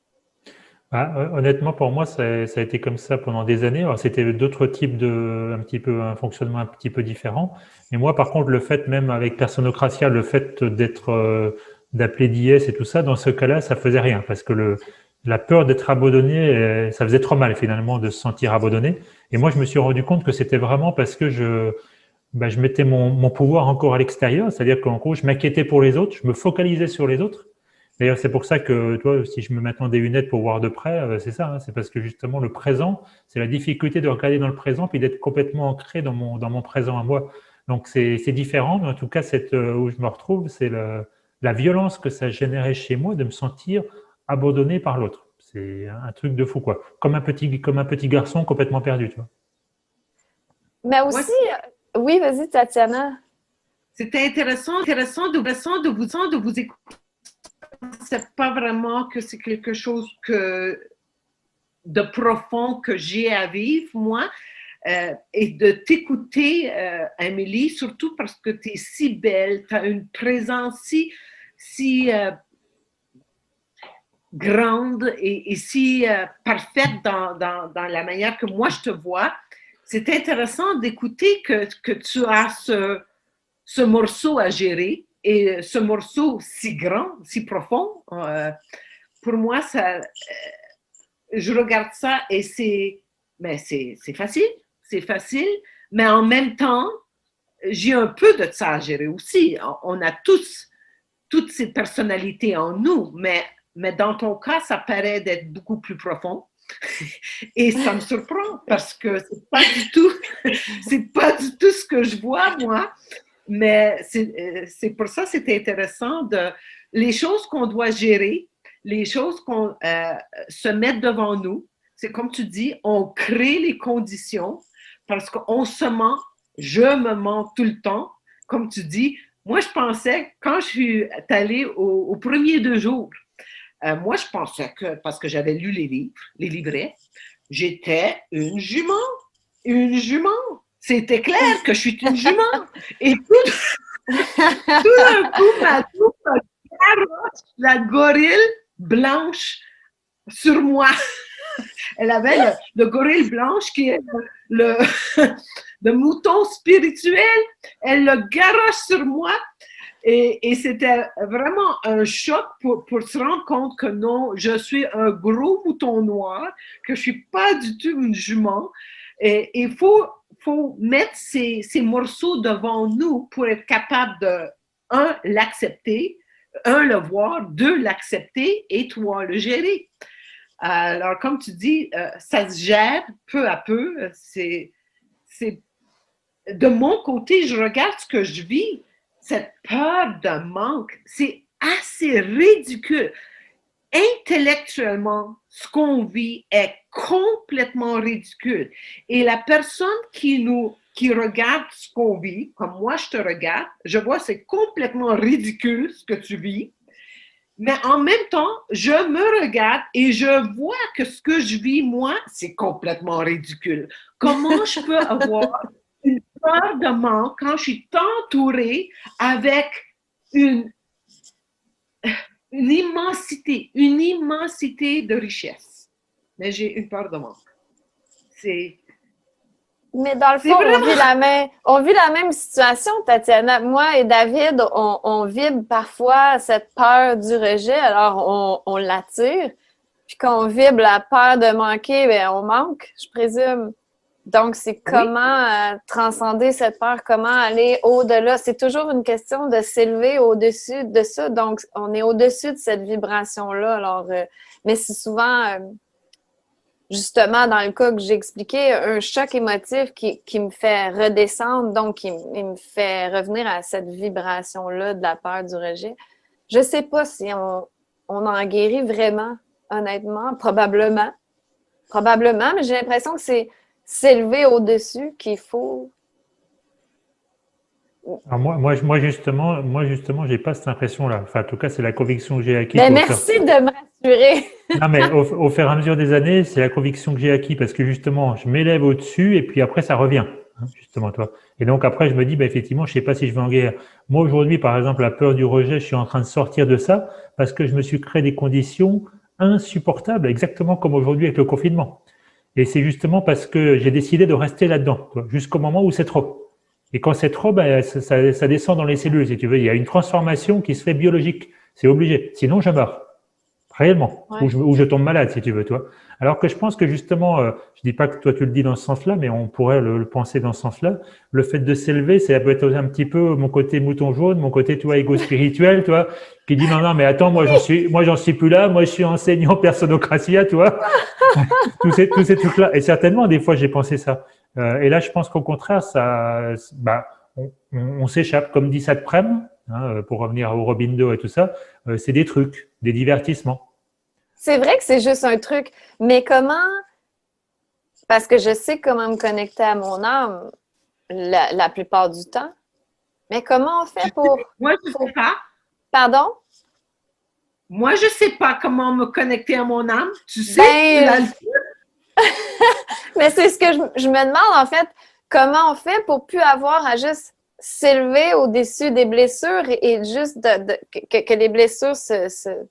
[SPEAKER 1] Honnêtement, pour moi, ça a été comme ça pendant des années. Alors, c'était d'autres types un fonctionnement un petit peu différent. Mais moi, par contre, le fait, même avec Personocratia, le fait d'appeler d'IS et tout ça, dans ce cas-là, ça faisait rien, parce que la peur d'être abandonné, ça faisait trop mal finalement de se sentir abandonné. Et moi, je me suis rendu compte que c'était vraiment parce que je mettais mon pouvoir encore à l'extérieur, c'est-à-dire qu'en gros, je m'inquiétais pour les autres, je me focalisais sur les autres. D'ailleurs, c'est pour ça que, toi, si je me mets maintenant des lunettes pour voir de près, c'est ça, hein, c'est parce que justement, le présent, c'est la difficulté de regarder dans le présent puis d'être complètement ancré dans mon présent à moi. Donc, c'est différent, mais en tout cas, où je me retrouve, c'est la violence que ça générait chez moi de me sentir abandonné par l'autre. C'est un truc de fou, quoi. Comme un petit garçon complètement perdu, tu vois.
[SPEAKER 3] Mais aussi, oui, vas-y, Tatiana.
[SPEAKER 2] C'était intéressant de vous écouter. C'est pas vraiment que c'est quelque chose de profond que j'ai à vivre, moi. et de t'écouter, Amélie, surtout parce que tu es si belle, tu as une présence si grande et si parfaite dans la manière que moi je te vois. C'est intéressant d'écouter que tu as ce morceau à gérer et ce morceau si grand, si profond. Pour moi, je regarde ça et c'est facile, mais en même temps, j'ai un peu de ça à gérer aussi. On a tous toutes ces personnalités en nous, mais dans ton cas, ça paraît d'être beaucoup plus profond. Et ça me surprend parce que c'est pas du tout ce que je vois, moi. Mais c'est pour ça que c'est intéressant les choses qu'on doit gérer, les choses qu'on se met devant nous. C'est comme tu dis, on crée les conditions parce qu'on se ment, je me mens tout le temps. Comme tu dis, moi, je pensais, quand je suis allée aux premiers 2 jours, moi, je pensais que, parce que j'avais lu les livres, les livrets, j'étais une jument. Une jument. C'était clair que je suis une jument. Et tout d'un coup, ma loupe garoche la gorille blanche sur moi. Elle avait le gorille blanche qui est le mouton spirituel. Elle le garoche sur moi. Et c'était vraiment un choc pour se rendre compte que non, je suis un gros mouton noir, que je ne suis pas du tout une jument. Et il faut mettre ces morceaux devant nous pour être capable de, un, l'accepter, le voir, 2, l'accepter et 3, le gérer. Alors, comme tu dis, ça se gère peu à peu. C'est de mon côté, je regarde ce que je vis. Cette peur de manque, c'est assez ridicule. Intellectuellement, ce qu'on vit est complètement ridicule. Et la personne qui regarde ce qu'on vit, comme moi je te regarde, je vois c'est complètement ridicule ce que tu vis. Mais en même temps, je me regarde et je vois que ce que je vis, moi, c'est complètement ridicule. Comment je peux avoir une peur de manque quand je suis entourée avec une immensité de richesse. Mais j'ai une peur de manque.
[SPEAKER 3] Mais dans le fond, vraiment... on vit la même situation, Tatiana. Moi et David, on vibre parfois cette peur du rejet, alors on l'attire. Puis quand on vibre la peur de manquer, bien, on manque, je présume. Donc, c'est comment transcender cette peur, comment aller au-delà. C'est toujours une question de s'élever au-dessus de ça. Donc, on est au-dessus de cette vibration-là. Alors, mais c'est souvent, justement, dans le cas que j'ai expliqué, un choc émotif qui me fait redescendre, donc il me fait revenir à cette vibration-là de la peur du rejet. Je ne sais pas si on en guérit vraiment, honnêtement, probablement, mais j'ai l'impression que c'est s'élever au-dessus qu'il faut.
[SPEAKER 1] Alors moi justement, j'ai pas cette impression-là. Enfin, en tout cas, c'est la conviction que j'ai acquise.
[SPEAKER 3] Mais merci de me rassurer.
[SPEAKER 1] Non, mais au fur et à mesure des années, c'est la conviction que j'ai acquise parce que justement, je m'élève au-dessus et puis après, ça revient, hein, justement, toi. Et donc après, je me dis, bah, effectivement, je sais pas si je vais en guérir. Moi, aujourd'hui, par exemple, la peur du rejet, je suis en train de sortir de ça parce que je me suis créé des conditions insupportables, exactement comme aujourd'hui avec le confinement. Et c'est justement parce que j'ai décidé de rester là-dedans, jusqu'au moment où c'est trop. Et quand c'est trop, ben, ça descend dans les cellules, si tu veux. Il y a une transformation qui se fait biologique. C'est obligé. Sinon, je meurs. Réellement.
[SPEAKER 3] Ouais.
[SPEAKER 1] Ou je tombe malade, si tu veux, toi. Alors que je pense que justement, je dis pas que toi tu le dis dans ce sens-là, mais on pourrait le penser dans ce sens-là. Le fait de s'élever, ça peut être un petit peu mon côté mouton jaune, mon côté, toi, égo spirituel, toi, qui dit non, mais attends, moi j'en suis plus là, moi je suis enseignant personocratia, toi. tous ces trucs-là. Et certainement, des fois, j'ai pensé ça. Et là, je pense qu'au contraire, on s'échappe, comme dit Satprem, hein, pour revenir au Robindo et tout ça, c'est des trucs, des divertissements.
[SPEAKER 3] C'est vrai que c'est juste un truc, mais comment, parce que je sais comment me connecter à mon âme la plupart du temps, mais comment on fait pour...
[SPEAKER 2] Moi, je ne sais pas.
[SPEAKER 3] Pardon?
[SPEAKER 2] Moi, je ne sais pas comment me connecter à mon âme. Tu sais,
[SPEAKER 3] Mais c'est ce que je me demande, en fait, comment on fait pour plus avoir à juste s'élever au-dessus des blessures et juste que les blessures se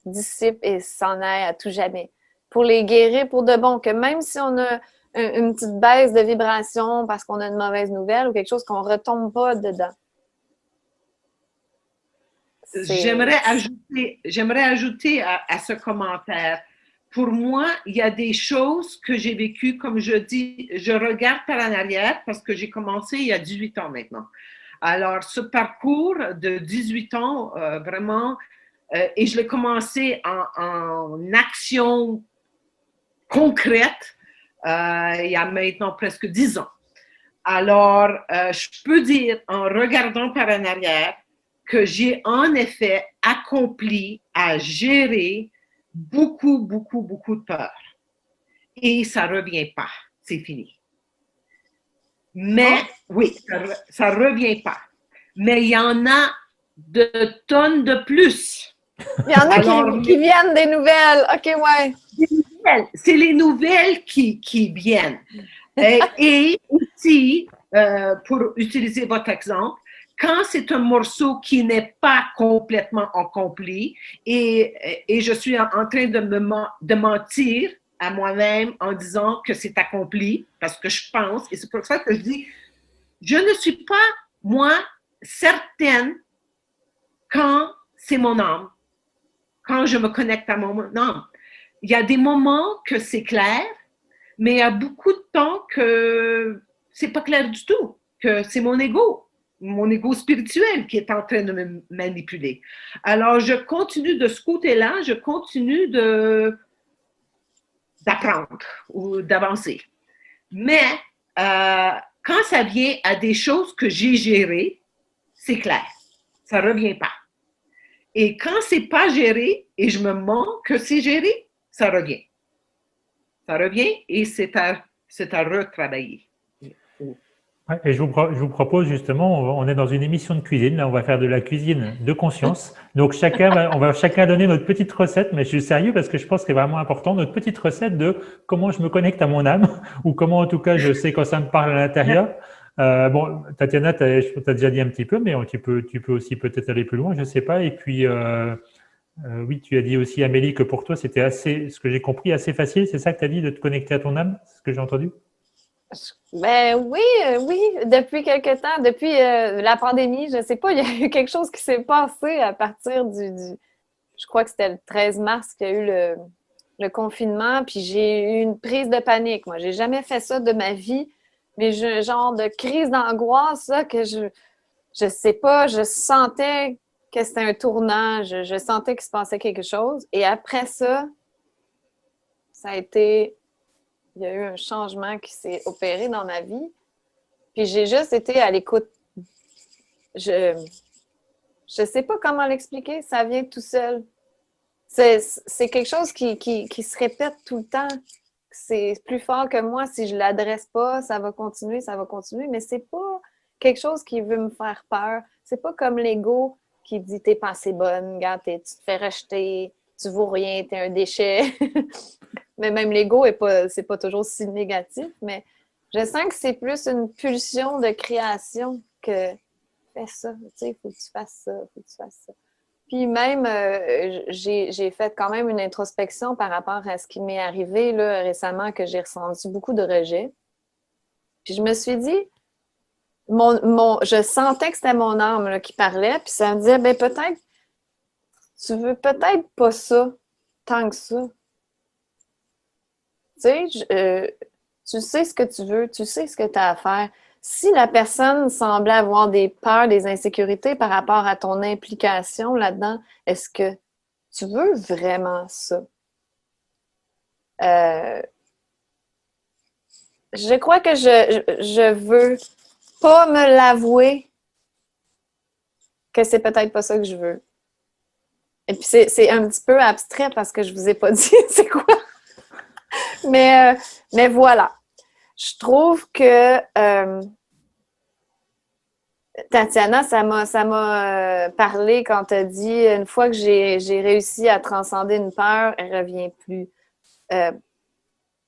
[SPEAKER 3] dissipent et s'en aillent à tout jamais. Pour les guérir pour de bon, que même si on a une petite baisse de vibration parce qu'on a une mauvaise nouvelle ou quelque chose, qu'on ne retombe pas dedans.
[SPEAKER 2] J'aimerais ajouter à ce commentaire. Pour moi, il y a des choses que j'ai vécues, comme je dis, je regarde par en arrière parce que j'ai commencé il y a 18 ans maintenant. Alors, ce parcours de 18 ans, vraiment, et je l'ai commencé en action concrète il y a maintenant presque 10 ans. Alors, je peux dire, en regardant par en arrière, que j'ai en effet accompli à gérer beaucoup de peur. Et ça ne revient pas, c'est fini. Mais, oui, ça ne revient pas. Mais il y en a de tonnes de plus.
[SPEAKER 3] Il y en a qui viennent des nouvelles. OK, ouais.
[SPEAKER 2] C'est les nouvelles qui viennent. Et aussi, pour utiliser votre exemple, quand c'est un morceau qui n'est pas complètement accompli et je suis en train de mentir à moi-même en disant que c'est accompli, parce que je pense, et c'est pour ça que je dis, je ne suis pas, moi, certaine quand c'est mon âme, quand je me connecte à mon âme. Il y a des moments que c'est clair, mais il y a beaucoup de temps que c'est pas clair du tout, que c'est mon ego spirituel qui est en train de me manipuler. Alors, je continue de ce côté-là, je continue d'apprendre ou d'avancer. Mais quand ça vient à des choses que j'ai gérées, c'est clair, ça ne revient pas. Et quand c'est pas géré et je me mens que c'est géré, ça revient. Ça revient et c'est à retravailler.
[SPEAKER 1] Ouais, et je vous propose justement, on est dans une émission de cuisine, là on va faire de la cuisine de conscience. Donc on va chacun donner notre petite recette, mais je suis sérieux parce que je pense que c'est vraiment important, notre petite recette de comment je me connecte à mon âme, ou comment en tout cas je sais quand ça me parle à l'intérieur. Bon, Tatiana, je t'ai déjà dit un petit peu, mais tu peux aussi peut-être aller plus loin, je sais pas. Et puis, oui, tu as dit aussi, Amélie, que pour toi c'était assez, ce que j'ai compris, assez facile. C'est ça que tu as dit, de te connecter à ton âme, c'est ce que j'ai entendu?
[SPEAKER 3] Ben oui, depuis quelque temps, depuis la pandémie, je ne sais pas, il y a eu quelque chose qui s'est passé à partir je crois que c'était le 13 mars qu'il y a eu le confinement, puis j'ai eu une prise de panique. Moi, j'ai jamais fait ça de ma vie, mais j'ai un genre de crise d'angoisse là, que je sais pas, je sentais que c'était un tournant, je sentais qu'il se passait quelque chose. Et après ça, ça a été... Il y a eu un changement qui s'est opéré dans ma vie. Puis j'ai juste été à l'écoute. Je sais pas comment l'expliquer, ça vient tout seul. C'est quelque chose qui se répète tout le temps. C'est plus fort que moi. Si je l'adresse pas, ça va continuer, mais c'est pas quelque chose qui veut me faire peur. C'est pas comme l'ego qui dit t'es pas assez bonne, regarde, tu te fais rejeter, tu vaux rien, t'es un déchet. Mais même l'ego c'est pas toujours si négatif, mais je sens que c'est plus une pulsion de création que fais ça, tu sais, il faut que tu fasses ça, faut que tu fasses ça. Puis même, j'ai fait quand même une introspection par rapport à ce qui m'est arrivé là, récemment, que j'ai ressenti beaucoup de rejet. Puis je me suis dit, je sentais que c'était mon âme là, qui parlait, puis ça me disait, ben peut-être, tu veux peut-être pas ça tant que ça. Tu sais, tu sais ce que tu veux, tu sais ce que tu as à faire. Si la personne semblait avoir des peurs, des insécurités par rapport à ton implication là-dedans, est-ce que tu veux vraiment ça? Je crois que je veux pas me l'avouer que c'est peut-être pas ça que je veux. Et puis c'est un petit peu abstrait parce que je vous ai pas dit c'est quoi. Mais voilà. Je trouve que Tatiana, ça m'a parlé quand tu as dit une fois que j'ai réussi à transcender une peur, elle ne revient plus.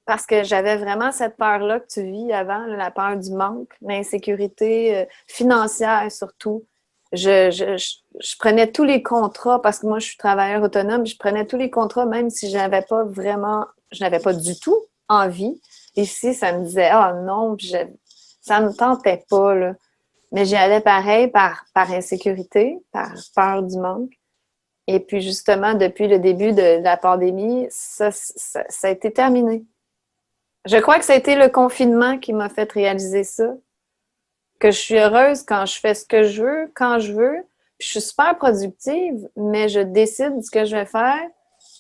[SPEAKER 3] parce que j'avais vraiment cette peur-là que tu vis avant, là, la peur du manque, l'insécurité financière surtout. Je prenais tous les contrats parce que moi, je suis travailleur autonome. Je prenais tous les contrats même si je n'avais pas du tout envie. Ici, ça me disait, ah non, ça me tentait pas, là. Mais j'y allais pareil par insécurité, par peur du manque. Et puis justement, depuis le début de la pandémie, ça a été terminé. Je crois que ça a été le confinement qui m'a fait réaliser ça. Que je suis heureuse quand je fais ce que je veux, quand je veux. Puis je suis super productive, mais je décide ce que je vais faire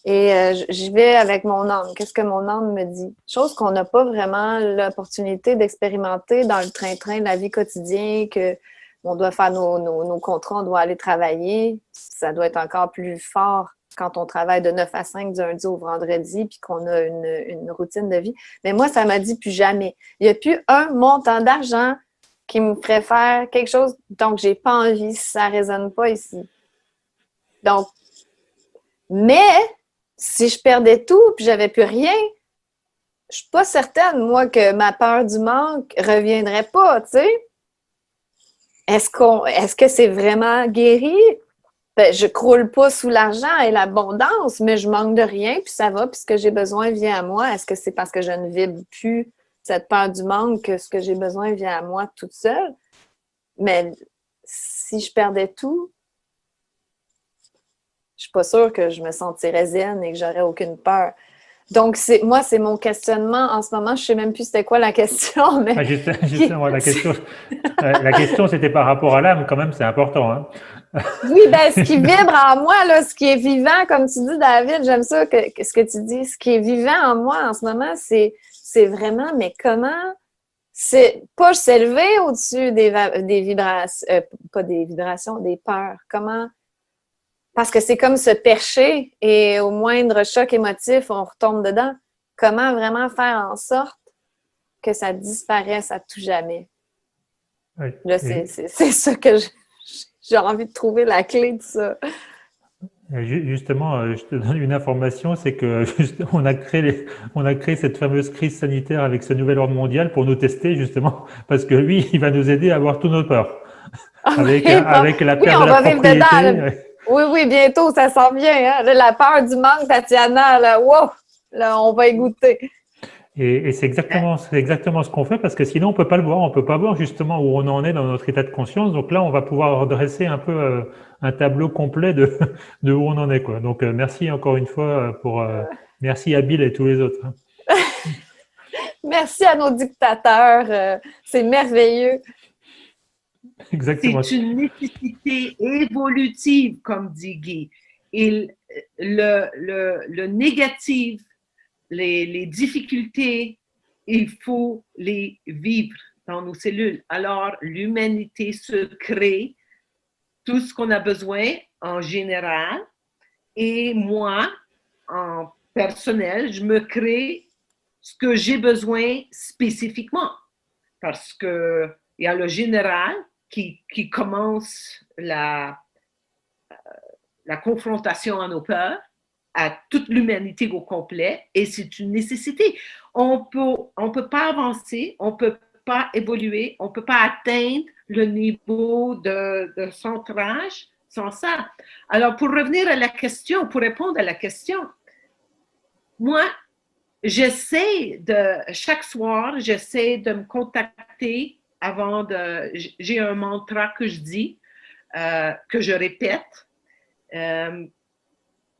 [SPEAKER 3] et j'y vais avec mon âme. Qu'est-ce que mon âme me dit? Chose qu'on n'a pas vraiment l'opportunité d'expérimenter dans le train-train de la vie quotidienne, que on doit faire nos contrats, on doit aller travailler. Ça doit être encore plus fort quand on travaille de 9 à 5 du lundi au vendredi puis qu'on a une routine de vie. Mais moi, ça m'a dit plus jamais. Il n'y a plus un montant d'argent qui me ferait faire quelque chose dont j'ai pas envie, si ça résonne pas ici. Donc, mais si je perdais tout puis j'avais plus rien, je suis pas certaine, moi, que ma peur du manque reviendrait pas, tu sais. Est-ce que c'est vraiment guéri? Ben, je croule pas sous l'argent et l'abondance, mais je manque de rien, puis ça va, puis ce que j'ai besoin vient à moi. Est-ce que c'est parce que je ne vibre plus cette peur du manque que ce que j'ai besoin vient à moi toute seule? Mais si je perdais tout, je suis pas sûre que je me sentirais zen et que j'aurais aucune peur. Donc, c'est mon questionnement en ce moment. Je sais même plus c'était quoi la question, mais...
[SPEAKER 1] Ah, justement, la question, c'était par rapport à l'âme, quand même, c'est important, hein.
[SPEAKER 3] Oui, ben ce qui vibre en moi, là, ce qui est vivant, comme tu dis, David, j'aime ça ce que tu dis. Ce qui est vivant en moi en ce moment, c'est vraiment, mais comment c'est pas s'élever au-dessus des vibrations, pas des vibrations, des peurs. Comment? Parce que c'est comme se percher et au moindre choc émotif, on retombe dedans. Comment vraiment faire en sorte que ça disparaisse à tout jamais?
[SPEAKER 1] Oui.
[SPEAKER 3] Là, c'est ça que j'ai envie de trouver la clé de ça.
[SPEAKER 1] Justement, je te donne une information, c'est que on a créé cette fameuse crise sanitaire avec ce nouvel ordre mondial pour nous tester justement, parce que lui, il va nous aider à avoir tous nos peurs, avec la perte de la propriété.
[SPEAKER 3] Oui, bientôt, ça s'en vient. Hein? La peur du manque, Tatiana, là, wow, là, on va y goûter.
[SPEAKER 1] Et c'est exactement ce qu'on fait parce que sinon on peut pas le voir, on peut pas voir justement où on en est dans notre état de conscience. Donc là, on va pouvoir redresser un peu un tableau complet de où on en est, quoi. Donc merci encore une fois merci à Bill et tous les autres.
[SPEAKER 3] Merci à nos dictateurs, c'est merveilleux.
[SPEAKER 1] Exactement.
[SPEAKER 2] C'est une nécessité évolutive, comme dit Guy. Et le négatif, les difficultés, il faut les vivre dans nos cellules. Alors, l'humanité se crée tout ce qu'on a besoin en général. Et moi, en personnel, je me crée ce que j'ai besoin spécifiquement. Parce qu'il y a le général qui commence la confrontation à nos peurs, à toute l'humanité au complet, et c'est une nécessité. On peut pas avancer, on peut pas évoluer, on peut pas atteindre le niveau de centrage sans ça. Alors, pour revenir à la question, pour répondre à la question, moi, chaque soir, j'essaie de me contacter j'ai un mantra que je dis, que je répète. Je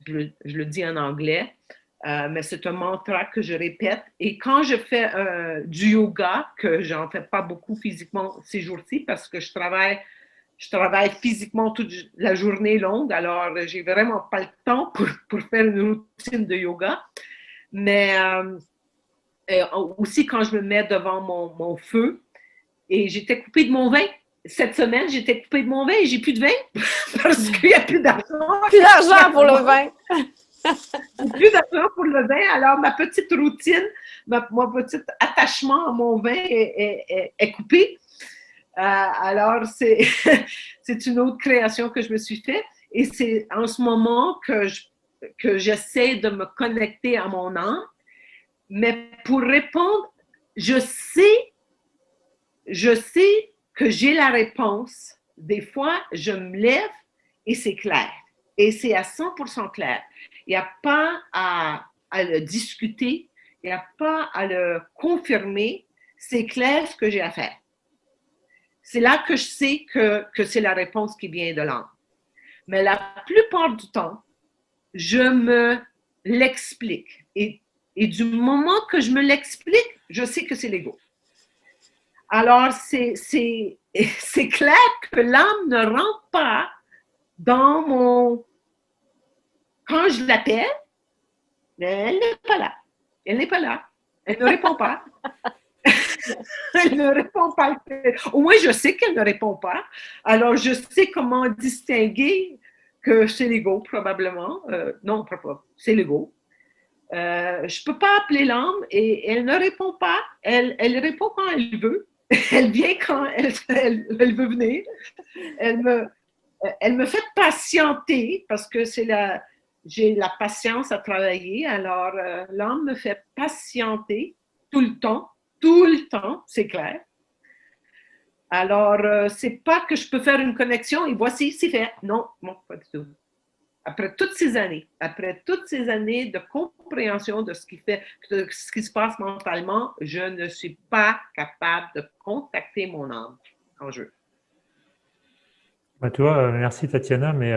[SPEAKER 2] le dis en anglais, mais c'est un mantra que je répète. Et quand je fais du yoga, que j'en fais pas beaucoup physiquement ces jours-ci parce que je travaille physiquement toute la journée longue, alors j'ai vraiment pas le temps pour faire une routine de yoga. Mais aussi quand je me mets devant mon feu, et j'étais coupée de mon vin. Cette semaine, j'étais coupée de mon vin et j'ai plus de vin parce qu'il n'y a plus d'argent.
[SPEAKER 3] Plus d'argent pour le vin.
[SPEAKER 2] Plus d'argent pour le vin. Alors, ma petite routine, mon petit attachement à mon vin est coupé. Alors, c'est une autre création que je me suis faite. Et c'est en ce moment que j'essaie de me connecter à mon âme Mais pour répondre, je sais que j'ai la réponse. Des fois, je me lève et c'est clair. Et c'est à 100% clair. Il n'y a pas à le discuter, il n'y a pas à le confirmer. C'est clair ce que j'ai à faire. C'est là que je sais que c'est la réponse qui vient de l'âme. Mais la plupart du temps, je me l'explique. Et du moment que je me l'explique, je sais que c'est l'ego. Alors, c'est clair que l'âme ne rentre pas dans mon... Quand je l'appelle, elle n'est pas là. Elle n'est pas là. Elle ne répond pas. Elle ne répond pas. Au moins, je sais qu'elle ne répond pas. Alors, je sais comment distinguer que c'est l'ego, probablement. Non, pas. C'est l'ego. Je ne peux pas appeler l'âme et elle ne répond pas. Elle répond quand elle veut. Elle vient quand elle veut venir. Elle me fait patienter parce que j'ai la patience à travailler. Alors, l'âme me fait patienter tout le temps, c'est clair. Alors, c'est pas que je peux faire une connexion et voici, c'est fait. Non, pas du tout. Après toutes ces années de compréhension de ce qui se passe mentalement, je ne suis pas capable de contacter mon âme en jeu.
[SPEAKER 1] Bah, tu vois, merci Tatiana, mais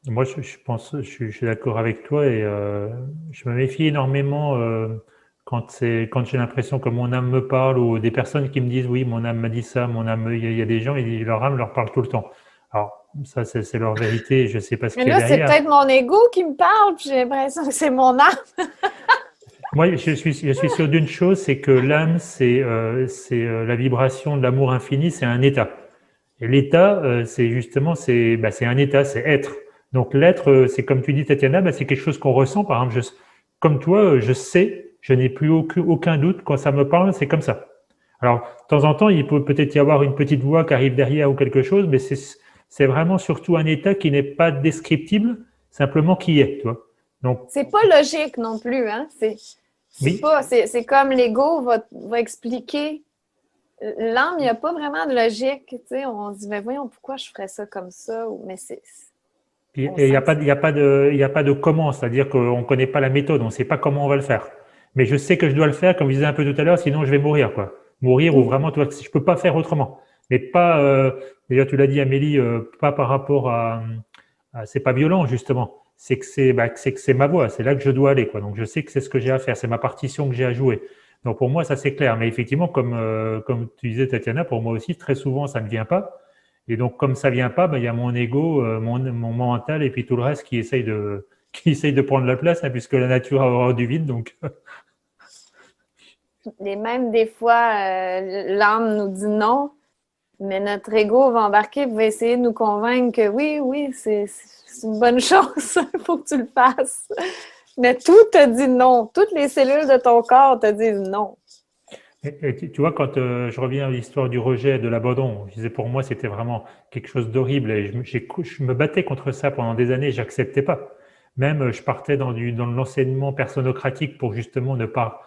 [SPEAKER 1] moi je suis d'accord avec toi et je me méfie énormément quand j'ai l'impression que mon âme me parle ou des personnes qui me disent oui, mon âme m'a dit ça, il y a des gens, leur âme leur parle tout le temps. Alors, ça, c'est leur vérité, je ne sais pas ce
[SPEAKER 3] Mais
[SPEAKER 1] qu'il y a
[SPEAKER 3] là, c'est
[SPEAKER 1] derrière.
[SPEAKER 3] peut-être mon ego qui me parle, puis j'ai l'impression que c'est mon âme.
[SPEAKER 1] Moi, je suis sûr d'une chose, c'est que l'âme, c'est la vibration de l'amour infini, c'est un état. Et l'état, c'est justement, c'est un état, c'est être. Donc l'être, c'est comme tu dis, Tatiana, c'est quelque chose qu'on ressent. Par exemple, comme toi, je sais, je n'ai plus aucun doute quand ça me parle, c'est comme ça. Alors, de temps en temps, il peut peut-être y avoir une petite voix qui arrive derrière ou quelque chose, mais c'est vraiment surtout un état qui n'est pas descriptible, simplement qui est, tu vois. Donc,
[SPEAKER 3] c'est pas logique non plus, hein?
[SPEAKER 1] oui.
[SPEAKER 3] C'est comme l'ego va expliquer. L'âme, il n'y a pas vraiment de logique. Tu sais, on se dit, mais voyons, pourquoi je ferais ça comme ça? Mais c'est.
[SPEAKER 1] Et il n'y a pas, il y a pas de, il y a pas de comment, c'est-à-dire qu'on ne connaît pas la méthode, on ne sait pas comment on va le faire. Mais je sais que je dois le faire, comme je disais un peu tout à l'heure, sinon je vais mourir, quoi. Mourir ou vraiment, tu vois, je peux pas faire autrement. Mais pas, d'ailleurs tu l'as dit Amélie, pas par rapport c'est pas violent justement. C'est que c'est ma voix, c'est là que je dois aller, quoi. Donc je sais que c'est ce que j'ai à faire, c'est ma partition que j'ai à jouer. Donc pour moi ça c'est clair. Mais effectivement, comme tu disais Tatiana, pour moi aussi très souvent ça ne vient pas. Et donc, comme ça vient pas, il y a mon ego, mon mental et puis tout le reste qui essaye de prendre la place, hein, puisque la nature a horreur du vide. Donc,
[SPEAKER 3] Et même des fois, l'âme nous dit non, mais notre ego va embarquer et va essayer de nous convaincre que oui, c'est une bonne chose, il faut que tu le fasses. Mais tout te dit non. Toutes les cellules de ton corps te disent non.
[SPEAKER 1] et tu vois, quand je reviens à l'histoire du rejet, de l'abandon, je disais pour moi, c'était vraiment quelque chose d'horrible et je me battais contre ça pendant des années, j'acceptais pas. Même, je partais dans l'enseignement personocratique pour justement ne pas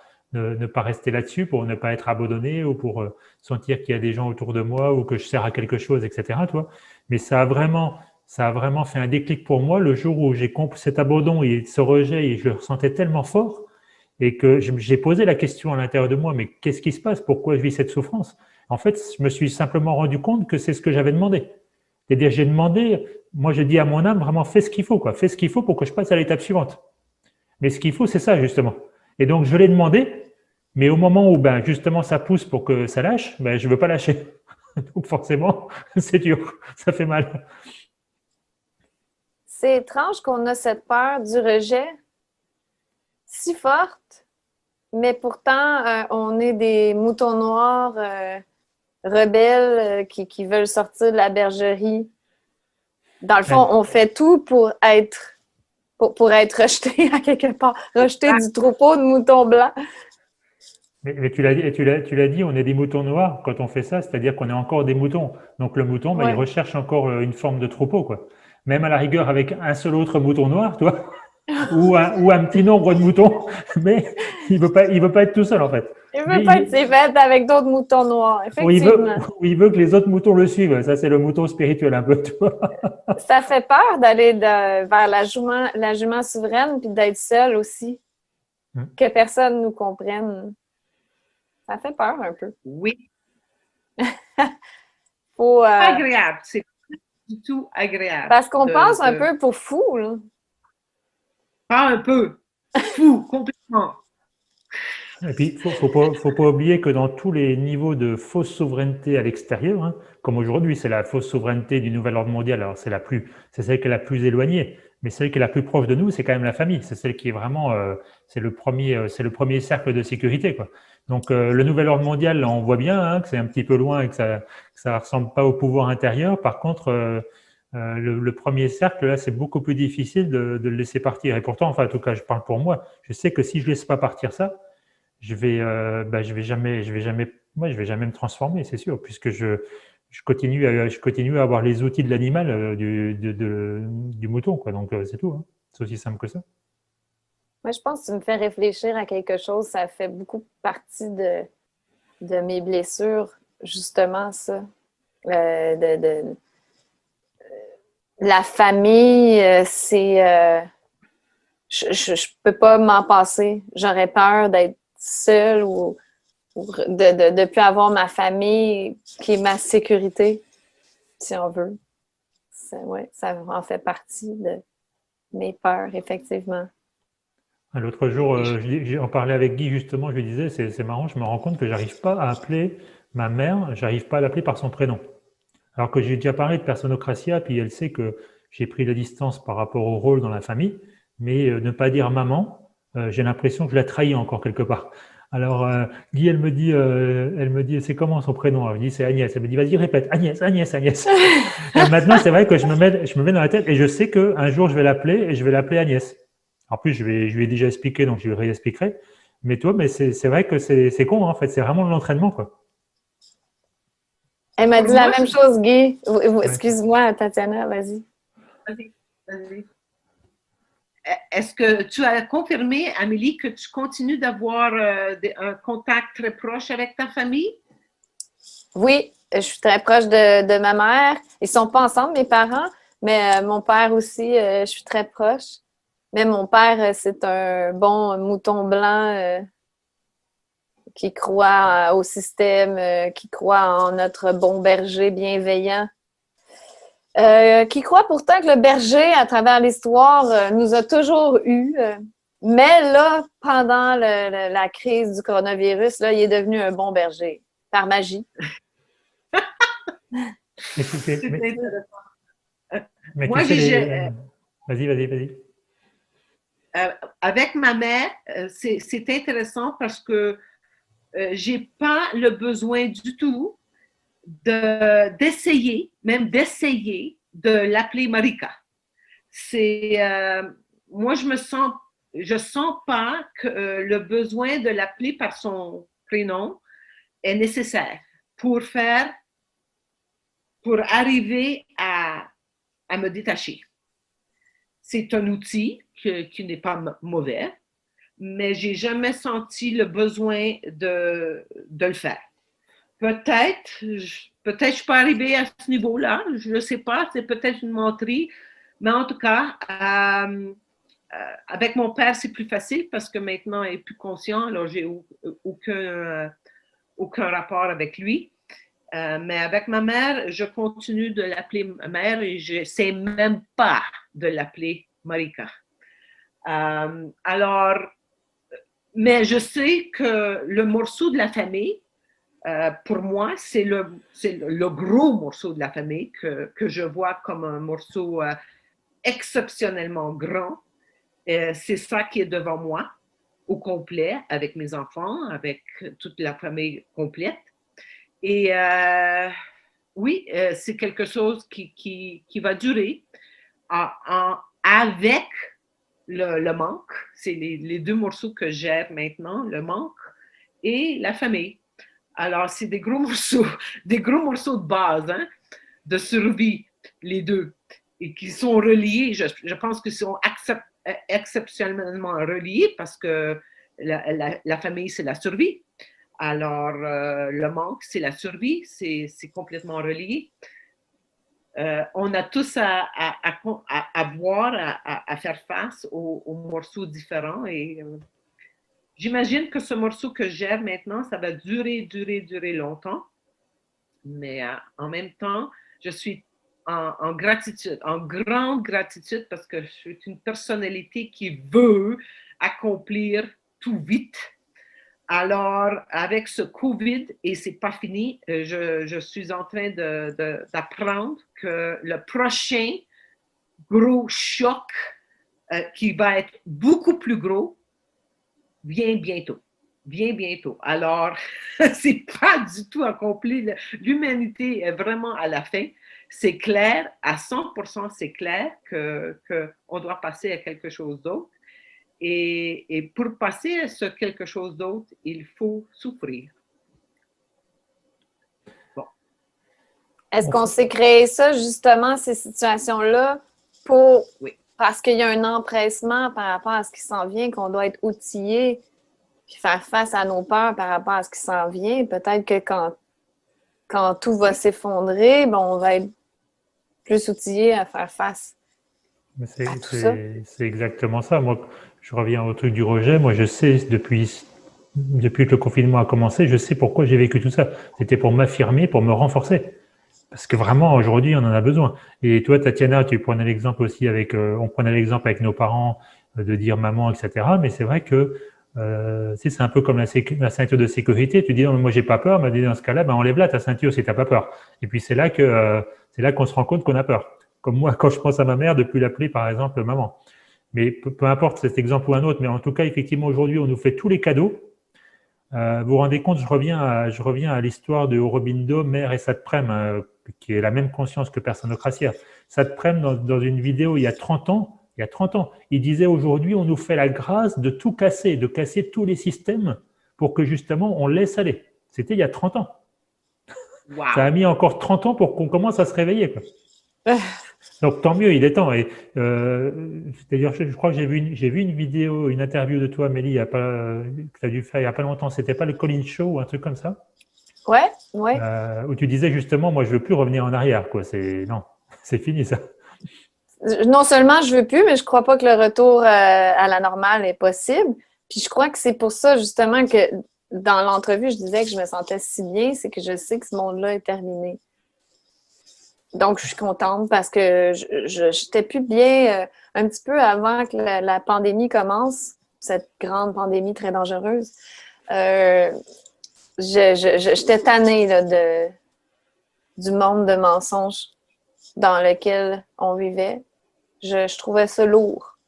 [SPEAKER 1] rester là-dessus, pour ne pas être abandonné ou pour sentir qu'il y a des gens autour de moi ou que je sers à quelque chose, etc. Toi. Mais ça a vraiment fait un déclic pour moi le jour où j'ai compris cet abandon et ce rejet et je le ressentais tellement fort et que j'ai posé la question à l'intérieur de moi, mais qu'est-ce qui se passe? Pourquoi je vis cette souffrance? En fait, je me suis simplement rendu compte que c'est ce que j'avais demandé. C'est-à-dire, j'ai demandé, moi je dis à mon âme, vraiment, fais ce qu'il faut, quoi. Fais ce qu'il faut pour que je passe à l'étape suivante. Mais ce qu'il faut, c'est ça, justement. Et donc, je l'ai demandé, mais au moment où, justement, ça pousse pour que ça lâche, je ne veux pas lâcher. Donc, forcément, c'est dur, ça fait mal.
[SPEAKER 3] C'est étrange qu'on a cette peur du rejet si forte, mais pourtant, on est des moutons noirs rebelles qui veulent sortir de la bergerie. Dans le fond, on fait tout pour être rejeté à quelque part, rejeté du troupeau de moutons blancs.
[SPEAKER 1] Mais tu l'as dit, on est des moutons noirs quand on fait ça, c'est-à-dire qu'on est encore des moutons. Donc le mouton, il recherche encore une forme de troupeau, quoi. Même à la rigueur avec un seul autre mouton noir, toi, ou un petit nombre de moutons, mais il veut pas être tout seul en fait.
[SPEAKER 3] Il veut
[SPEAKER 1] Lui,
[SPEAKER 3] pas être ses fêtes avec d'autres moutons noirs, effectivement.
[SPEAKER 1] il veut que les autres moutons le suivent. Ça, c'est le mouton spirituel un peu, tu vois.
[SPEAKER 3] Ça fait peur d'aller vers la jument souveraine puis d'être seul aussi. Que personne nous comprenne. Ça fait peur un peu.
[SPEAKER 2] Oui.
[SPEAKER 3] Faut,
[SPEAKER 2] Agréable. C'est pas du tout agréable.
[SPEAKER 3] Parce qu'on passe un peu pour fou, là.
[SPEAKER 2] Pas un peu. Fou, complètement.
[SPEAKER 1] Et puis, faut pas oublier que dans tous les niveaux de fausse souveraineté à l'extérieur, hein, comme aujourd'hui, c'est la fausse souveraineté du nouvel ordre mondial. Alors, c'est celle qui est la plus éloignée, mais celle qui est la plus proche de nous, c'est quand même la famille. C'est celle qui est vraiment, c'est le premier cercle de sécurité, quoi. Donc, le nouvel ordre mondial, là, on voit bien hein, que c'est un petit peu loin et que ça ressemble pas au pouvoir intérieur. Par contre, le premier cercle, là, c'est beaucoup plus difficile de le laisser partir. Et pourtant, enfin, en tout cas, je parle pour moi. Je sais que si je laisse pas partir ça, je vais jamais me transformer, c'est sûr, puisque je continue à avoir les outils de l'animal, du mouton, quoi. Donc, c'est tout, hein. C'est aussi simple que ça.
[SPEAKER 3] Moi, je pense que tu me fais réfléchir à quelque chose. Ça fait beaucoup partie de mes blessures, justement, ça. La famille, c'est... je peux pas m'en passer. J'aurais peur d'être seule ou de plus avoir ma famille qui est ma sécurité, si on veut. Ouais, ça en fait partie de mes peurs, effectivement.
[SPEAKER 1] L'autre jour, j'en parlais avec Guy justement, je lui disais, c'est marrant, je me rends compte que j'arrive pas à appeler ma mère, j'arrive pas à l'appeler par son prénom. Alors que j'ai déjà parlé de Personocratia, puis elle sait que j'ai pris la distance par rapport au rôle dans la famille, mais ne pas dire maman, j'ai l'impression que je la trahis encore quelque part. Alors, Guy, elle me dit, c'est comment son prénom? Elle me dit, c'est Agnès. Elle me dit, vas-y, répète, Agnès, Agnès, Agnès. Et maintenant, c'est vrai que je me mets dans la tête et je sais qu'un jour, je vais l'appeler et je vais l'appeler Agnès. En plus, je lui ai déjà expliqué, donc je lui réexpliquerai. Mais toi, mais c'est vrai que c'est con, hein, en fait, c'est vraiment de l'entraînement, quoi.
[SPEAKER 3] Elle m'a dit la même chose, Guy.
[SPEAKER 1] Ouais.
[SPEAKER 3] Excuse-moi, Tatiana, vas-y.
[SPEAKER 2] Vas-y. Est-ce que tu as confirmé, Amélie, que tu continues d'avoir un contact très proche avec ta famille?
[SPEAKER 3] Oui, je suis très proche de ma mère. Ils sont pas ensemble, mes parents, mais mon père aussi, je suis très proche. Mais mon père, c'est un bon mouton blanc qui croit au système, qui croit en notre bon berger bienveillant. Qui croit pourtant que le berger, à travers l'histoire, nous a toujours eu. Mais là, pendant la crise du coronavirus, là, il est devenu un bon berger, par magie.
[SPEAKER 2] C'est intéressant.
[SPEAKER 1] Mais
[SPEAKER 2] Moi,
[SPEAKER 1] tu sais, vas-y.
[SPEAKER 2] Avec ma mère, c'est intéressant parce que j'ai pas le besoin du tout d'essayer de l'appeler Marika. Moi, je sens pas que le besoin de l'appeler par son prénom est nécessaire pour arriver à me détacher. C'est un outil qui n'est pas mauvais, mais j'ai jamais senti le besoin de le faire. Peut-être je suis pas arrivée à ce niveau-là, je ne sais pas, c'est peut-être une menterie, mais en tout cas, avec mon père, c'est plus facile parce que maintenant, il est plus conscient, alors j'ai aucun rapport avec lui. Mais avec ma mère, je continue de l'appeler ma mère et je ne sais même pas de l'appeler Marika. Alors, mais je sais que le morceau de la famille, pour moi, c'est le gros morceau de la famille que je vois comme un morceau exceptionnellement grand. C'est ça qui est devant moi, au complet, avec mes enfants, avec toute la famille complète. Et oui, c'est quelque chose qui va durer avec le manque. C'est les deux morceaux que je gère maintenant, le manque et la famille. Alors, c'est des gros morceaux de base, hein, de survie, les deux, et qui sont reliés. Je pense que si on exceptionnellement reliés parce que la famille, c'est la survie. Alors, le manque, c'est la survie, c'est complètement relié. On a tous à voir, à faire face aux morceaux différents. Et j'imagine que ce morceau que j'ai maintenant, ça va durer longtemps. Mais en même temps, je suis en gratitude, en grande gratitude, parce que je suis une personnalité qui veut accomplir tout vite. Alors, avec ce COVID, et c'est pas fini, je suis en train d'apprendre que le prochain gros choc, qui va être beaucoup plus gros, vient bientôt. Vient bientôt. Alors, c'est pas du tout accompli. L'humanité est vraiment à la fin. C'est clair, à 100%, c'est clair qu'on doit passer à quelque chose d'autre. Et pour passer à ce quelque chose d'autre, il faut souffrir. Bon.
[SPEAKER 3] Est-ce qu'on s'est créé ça, justement, ces situations-là, pour
[SPEAKER 2] Oui.
[SPEAKER 3] parce qu'il y a un empressement par rapport à ce qui s'en vient, qu'on doit être outillé puis faire face à nos peurs par rapport à ce qui s'en vient? Peut-être que quand tout va s'effondrer, ben, on va être plus outillé à faire face à tout ça.
[SPEAKER 1] C'est exactement ça. Moi, je reviens au truc du rejet. Moi, je sais, depuis que le confinement a commencé, je sais pourquoi j'ai vécu tout ça. C'était pour m'affirmer, pour me renforcer. Parce que vraiment, aujourd'hui, on en a besoin. Et toi, Tatiana, tu prenais l'exemple aussi on prenait l'exemple avec nos parents, de dire maman, etc. Mais c'est vrai que c'est un peu comme la ceinture de sécurité. Tu dis, non, mais moi, j'ai pas peur. Mais dans ce cas-là, ben, enlève-la ta ceinture si t'as pas peur. Et puis, c'est là qu'on se rend compte qu'on a peur. Comme moi, quand je pense à ma mère, de plus l'appeler, par exemple, maman. Mais peu importe cet exemple ou un autre, mais en tout cas, effectivement, aujourd'hui, on nous fait tous les cadeaux. Vous vous rendez compte, je reviens à l'histoire de Aurobindo, Mère et Satprem, qui est la même conscience que Personocratia. Satprem, dans une vidéo il y a 30 ans, il disait aujourd'hui, on nous fait la grâce de tout casser, de casser tous les systèmes pour que justement on laisse aller. C'était il y a 30 ans.
[SPEAKER 2] Wow.
[SPEAKER 1] Ça a mis encore 30 ans pour qu'on commence à se réveiller, quoi. Donc tant mieux, il est temps. Et d'ailleurs, je crois que j'ai vu une vidéo, une interview de toi, Amélie, que tu as dû faire il n'y a pas longtemps. C'était pas le Colin Show ou un truc comme ça?
[SPEAKER 3] Ouais, ouais.
[SPEAKER 1] Où tu disais justement, moi, je veux plus revenir en arrière, quoi. Non, c'est fini ça.
[SPEAKER 3] Non seulement je veux plus, mais je crois pas que le retour à la normale est possible. Puis je crois que c'est pour ça justement que dans l'entrevue, je disais que je me sentais si bien, c'est que je sais que ce monde-là est terminé. Donc, je suis contente parce que j'étais plus bien un petit peu avant que la pandémie commence, cette grande pandémie très dangereuse. J'étais tannée là, du monde de mensonges dans lequel on vivait. Je trouvais ça lourd.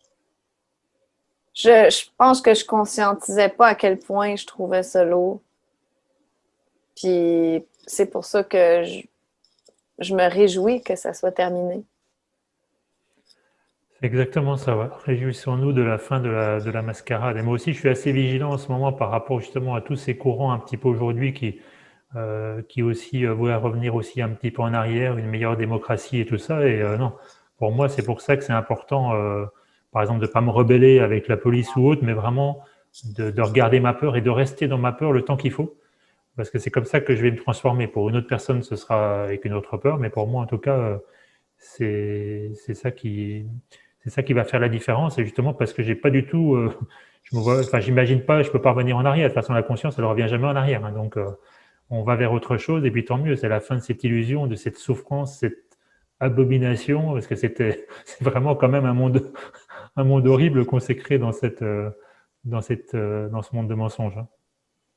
[SPEAKER 3] Je pense que je conscientisais pas à quel point je trouvais ça lourd. Puis c'est pour ça que je me réjouis que ça soit terminé.
[SPEAKER 1] C'est exactement ça, ouais. Réjouissons-nous de la fin de la mascarade. Et moi aussi, je suis assez vigilant en ce moment par rapport justement à tous ces courants un petit peu aujourd'hui qui aussi voudraient revenir aussi un petit peu en arrière, une meilleure démocratie et tout ça. Et non, pour moi, c'est pour ça que c'est important, par exemple, de ne pas me rebeller avec la police ou autre, mais vraiment de regarder ma peur et de rester dans ma peur le temps qu'il faut. Parce que c'est comme ça que je vais me transformer. Pour une autre personne, ce sera avec une autre peur, mais pour moi, en tout cas, c'est ça qui va faire la différence. Et justement, parce que j'ai pas du tout, j'imagine pas, je peux pas revenir en arrière. De toute façon, la conscience, elle revient jamais en arrière. Hein. Donc, on va vers autre chose. Et puis, tant mieux. C'est la fin de cette illusion, de cette souffrance, cette abomination, parce que c'est vraiment quand même un monde horrible qu'on s'est créé dans dans ce monde de mensonges. Hein.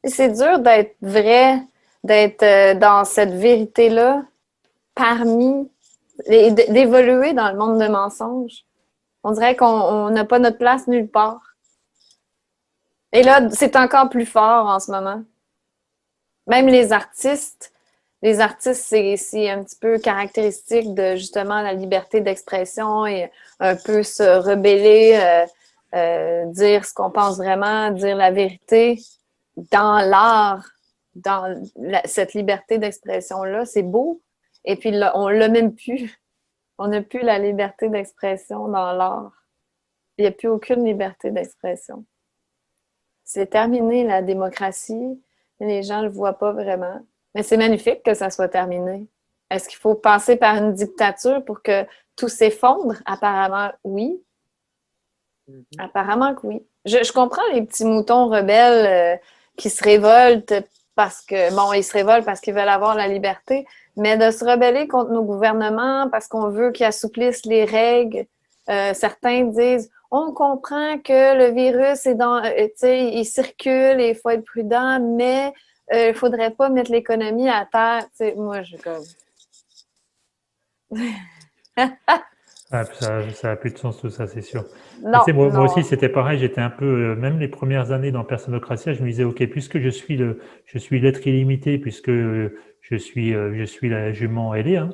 [SPEAKER 3] C'est dur d'être vrai, d'être dans cette vérité-là, d'évoluer dans le monde de mensonges. On dirait qu'on n'a pas notre place nulle part. Et là, c'est encore plus fort en ce moment. Même les artistes, c'est un petit peu caractéristique de justement la liberté d'expression et un peu se rebeller, dire ce qu'on pense vraiment, dire la vérité dans l'art, cette liberté d'expression-là. C'est beau. Et puis, là, on l'a même plus. On n'a plus la liberté d'expression dans l'art. il n'y a plus aucune liberté d'expression. C'est terminé la démocratie, mais les gens ne le voient pas vraiment. Mais c'est magnifique que ça soit terminé. Est-ce qu'il faut passer par une dictature pour que tout s'effondre? Apparemment, oui. Apparemment que oui. Je comprends les petits moutons rebelles qui se révoltent parce que, bon, ils se révoltent parce qu'ils veulent avoir la liberté, mais de se rebeller contre nos gouvernements parce qu'on veut qu'ils assouplissent les règles. Certains disent, on comprend que le virus est dans, tu sais, il circule et il faut être prudent, mais il ne faudrait pas mettre l'économie à terre. Tu sais, moi, je comme...
[SPEAKER 1] Ça a plus de sens tout ça, c'est sûr.
[SPEAKER 3] Non,
[SPEAKER 1] Tu sais, moi
[SPEAKER 3] non.
[SPEAKER 1] aussi, c'était pareil. J'étais un peu, même les premières années dans Personocratia, je me disais, OK, puisque je suis l'être illimité, puisque je suis la jument ailée, hein,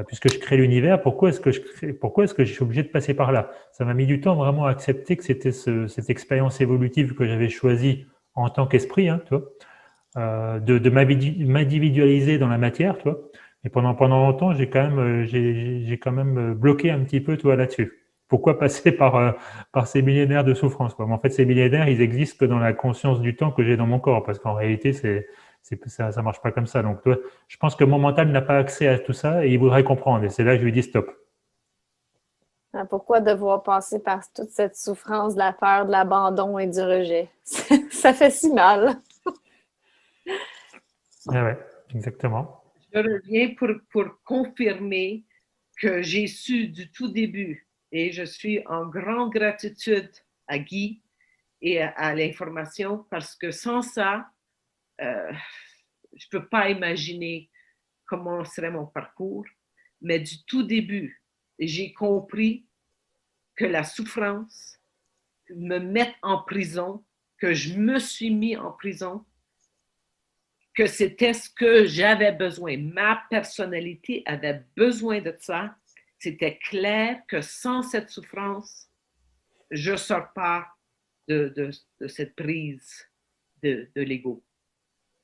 [SPEAKER 1] puisque je crée l'univers, pourquoi est-ce que je suis obligé de passer par là? Ça m'a mis du temps vraiment à accepter que c'était cette expérience évolutive que j'avais choisie en tant qu'esprit, hein, tu vois, de m'individualiser dans la matière, tu vois. Et pendant longtemps, j'ai quand même bloqué un petit peu, toi, là-dessus. Pourquoi passer par ces millénaires de souffrance, quoi? Mais en fait, ces millénaires, ils existent que dans la conscience du temps que j'ai dans mon corps, parce qu'en réalité, ça marche pas comme ça. Donc, toi, je pense que mon mental n'a pas accès à tout ça et il voudrait comprendre. Et c'est là que je lui dis stop.
[SPEAKER 3] Pourquoi devoir passer par toute cette souffrance de la peur, de l'abandon et du rejet? Ça fait si mal.
[SPEAKER 1] Ouais, exactement.
[SPEAKER 2] Je reviens pour confirmer que j'ai su du tout début et je suis en grande gratitude à Guy et à l'information parce que sans ça, je ne peux pas imaginer comment serait mon parcours. Mais du tout début, j'ai compris que la souffrance me met en prison, que je me suis mis en prison, que c'était ce que j'avais besoin. Ma personnalité avait besoin de ça. C'était clair que sans cette souffrance, je ne sors pas de cette prise de l'ego.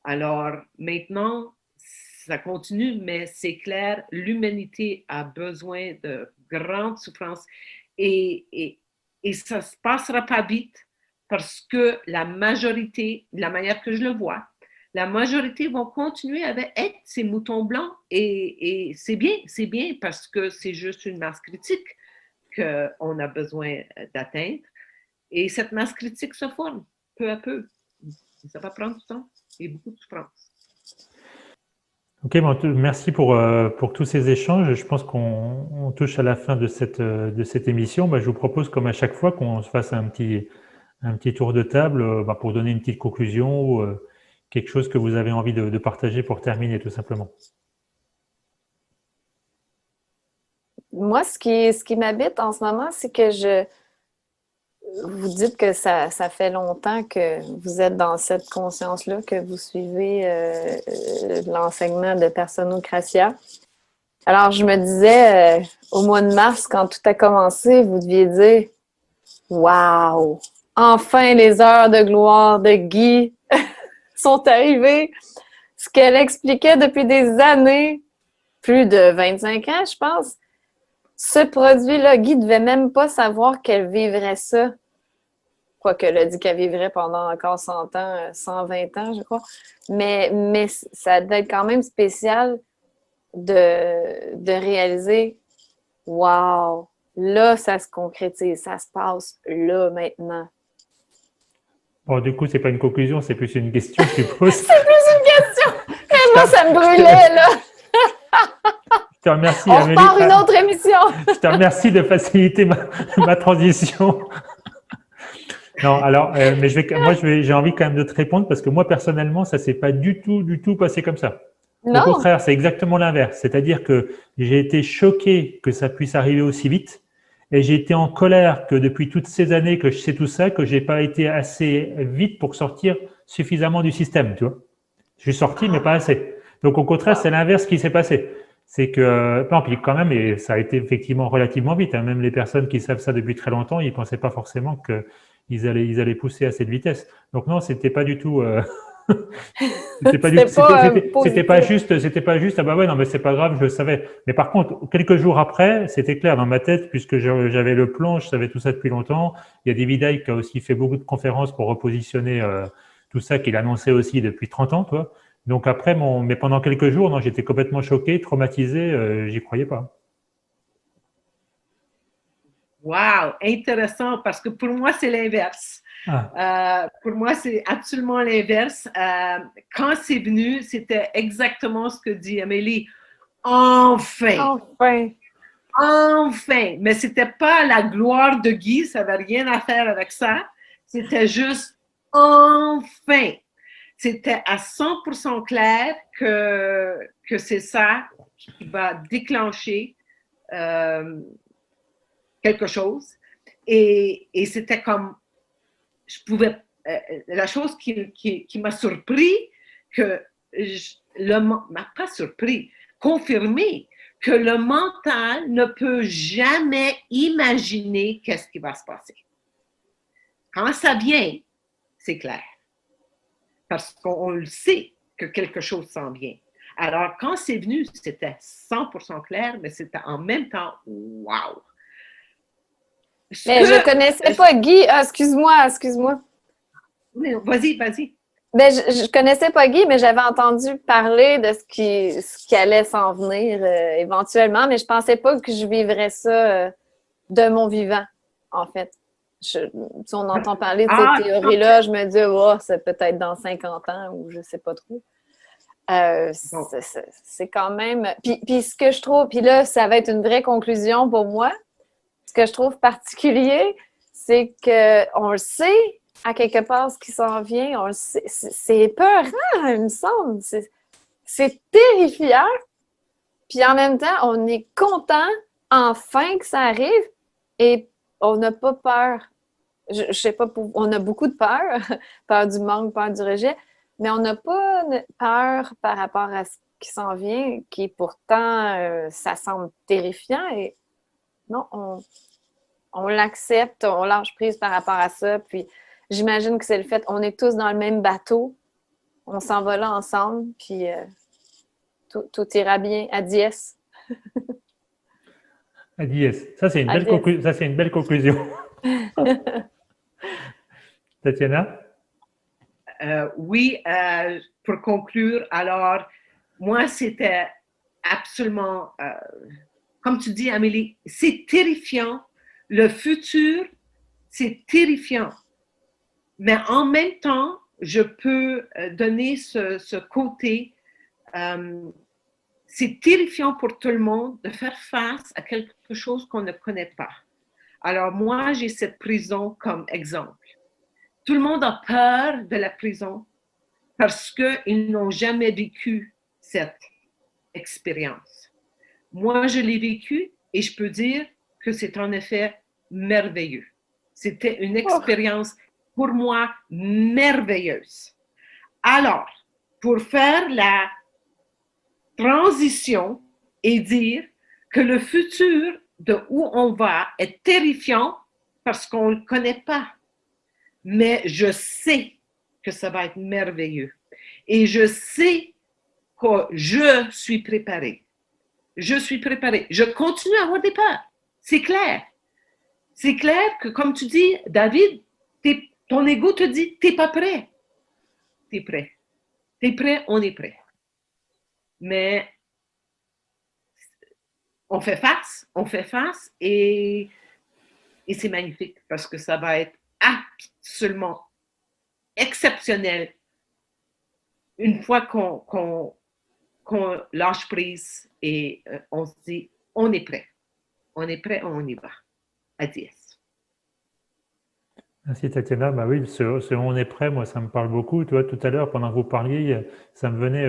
[SPEAKER 2] Alors maintenant, ça continue, mais c'est clair, l'humanité a besoin de grandes souffrances et ça ne se passera pas vite parce que la majorité, de la manière que je le vois, la majorité vont continuer à être ces moutons blancs et c'est bien parce que c'est juste une masse critique qu'on a besoin d'atteindre et cette masse critique se forme peu à peu. Ça va prendre du temps et beaucoup de souffrance.
[SPEAKER 1] Ok, bon, merci pour tous ces échanges. Je pense qu'on touche à la fin de cette émission. Je vous propose, comme à chaque fois, qu'on se fasse un petit tour de table pour donner une petite conclusion ou quelque chose que vous avez envie de partager pour terminer, tout simplement.
[SPEAKER 3] Moi, ce qui m'habite en ce moment, c'est que vous dites que ça fait longtemps que vous êtes dans cette conscience-là, que vous suivez l'enseignement de Personocratia. Alors, je me disais, au mois de mars, quand tout a commencé, vous deviez dire « Wow! Enfin, les heures de gloire de Guy sont arrivées! » Ce qu'elle expliquait depuis des années, plus de 25 ans, je pense, ce produit-là, Guy ne devait même pas savoir qu'elle vivrait ça. Quoique elle a dit qu'elle vivrait pendant encore 100 ans, 120 ans, je crois. Mais ça doit être quand même spécial de réaliser « Wow! Là, ça se concrétise, ça se passe là, maintenant. »
[SPEAKER 1] Bon, du coup, c'est pas une conclusion, c'est plus une question que tu poses.
[SPEAKER 3] C'est plus une question! Et moi, ça me brûlait, là!
[SPEAKER 1] Je te remercie,
[SPEAKER 3] On
[SPEAKER 1] Amélie.
[SPEAKER 3] repart une autre émission!
[SPEAKER 1] Je te remercie de faciliter ma transition. Non, alors, mais j'ai envie quand même de te répondre parce que moi, personnellement, ça s'est pas du tout passé comme ça.
[SPEAKER 3] Non.
[SPEAKER 1] Au contraire, c'est exactement l'inverse. C'est-à-dire que j'ai été choqué que ça puisse arriver aussi vite et j'ai été en colère que depuis toutes ces années que je sais tout ça, que j'ai pas été assez vite pour sortir suffisamment du système, tu vois. Je suis sorti, mais pas assez. Donc, au contraire, c'est l'inverse qui s'est passé. C'est que, non, puis quand même, et ça a été effectivement relativement vite, hein, même les personnes qui savent ça depuis très longtemps, ils pensaient pas forcément qu'ils allaient pousser à cette vitesse. Donc non, c'était pas du tout C'était pas,
[SPEAKER 3] C'était pas
[SPEAKER 1] c'était pas juste, ah bah ouais, non, mais c'est pas grave, je le savais. Mais par contre, quelques jours après, c'était clair dans ma tête, puisque j'avais le plan, je savais tout ça depuis longtemps. Il y a David Icke qui a aussi fait beaucoup de conférences pour repositionner tout ça, qu'il annonçait aussi depuis 30 ans, toi. Donc après, mais pendant quelques jours, non, j'étais complètement choqué, traumatisé, j'y croyais pas.
[SPEAKER 2] Wow, intéressant, parce que pour moi, c'est l'inverse. Pour moi, c'est absolument l'inverse. Quand c'est venu, c'était exactement ce que dit Amélie. Enfin!
[SPEAKER 3] Enfin!
[SPEAKER 2] Enfin! Mais c'était pas la gloire de Guy, ça n'avait rien à faire avec ça. C'était juste enfin! C'était à 100% clair que c'est ça qui va déclencher quelque chose. Et c'était comme, je pouvais, la chose qui m'a surpris, m'a pas surpris, confirmé que le mental ne peut jamais imaginer qu'est-ce qui va se passer. Quand ça vient, c'est clair. Parce qu'on le sait que quelque chose s'en vient. Alors, quand c'est venu, c'était 100% clair, mais c'était en même temps, wow!
[SPEAKER 3] Mais je connaissais pas Guy. Ah, excuse-moi.
[SPEAKER 2] Vas-y.
[SPEAKER 3] Ben, je connaissais pas Guy, mais j'avais entendu parler de ce qui allait s'en venir éventuellement, mais je pensais pas que je vivrais ça de mon vivant, en fait. Si on entend parler de ces théories-là, je me dis, oh, c'est peut-être dans 50 ans ou je sais pas trop. C'est quand même... Puis ce que je trouve, puis là, ça va être une vraie conclusion pour moi. Ce que je trouve particulier, c'est qu'on le sait à quelque part ce qui s'en vient. On le sait. C'est épeurant, il me semble. C'est terrifiant. Puis en même temps, on est content enfin que ça arrive et on n'a pas peur. Je sais pas, on a beaucoup de peur, peur du manque, peur du rejet, mais on n'a pas peur par rapport à ce qui s'en vient, qui pourtant, ça semble terrifiant. Et non, on l'accepte, on lâche prise par rapport à ça. Puis j'imagine que c'est le fait, on est tous dans le même bateau, on s'en va là ensemble, puis tout ira bien. Adiès.
[SPEAKER 1] Adiès. Ça, c'est une belle conclusion. Tatiana?
[SPEAKER 2] Oui, pour conclure, alors, moi, c'était absolument, comme tu dis, Amélie, c'est terrifiant. Le futur, c'est terrifiant. Mais en même temps, je peux donner ce côté. C'est terrifiant pour tout le monde de faire face à quelque chose qu'on ne connaît pas. Alors, moi, j'ai cette prison comme exemple. Tout le monde a peur de la prison parce qu'ils n'ont jamais vécu cette expérience. Moi, je l'ai vécu et je peux dire que c'est en effet merveilleux. C'était une expérience pour moi merveilleuse. Alors, pour faire la transition et dire que le futur de où on va est terrifiant parce qu'on ne le connaît pas. Mais je sais que ça va être merveilleux. Et je sais que je suis préparée. Je suis préparée. Je continue à avoir des peurs. C'est clair. C'est clair que, comme tu dis, David, ton ego te dit, t'es pas prêt. T'es prêt. T'es prêt, on est prêt. Mais on fait face et c'est magnifique parce que ça va être absolument exceptionnel une fois qu'on lâche prise et on se dit, on est prêt, on y va. Adieu.
[SPEAKER 1] Merci Tatiana. Bah oui, ce on est prêt, moi ça me parle beaucoup. Tu vois, tout à l'heure, pendant que vous parliez, ça me venait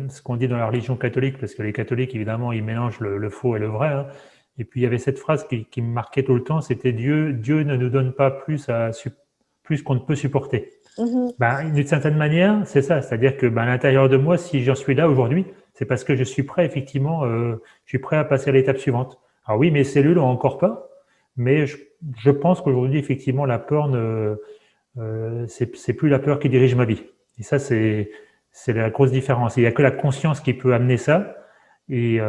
[SPEAKER 1] ce qu'on dit dans la religion catholique, parce que les catholiques, évidemment, ils mélangent le faux et le vrai. Hein. Et puis il y avait cette phrase qui me marquait tout le temps, c'était Dieu ne nous donne pas plus qu'on ne peut supporter. Bah, d'une certaine manière, c'est ça. C'est-à-dire que à l'intérieur de moi, si j'en suis là aujourd'hui, c'est parce que je suis prêt, effectivement, je suis prêt à passer à l'étape suivante. Alors oui, mes cellules n'ont encore pas, mais je pense qu'aujourd'hui, effectivement, la peur, c'est plus la peur qui dirige ma vie. Et ça, c'est la grosse différence. Il n'y a que la conscience qui peut amener ça et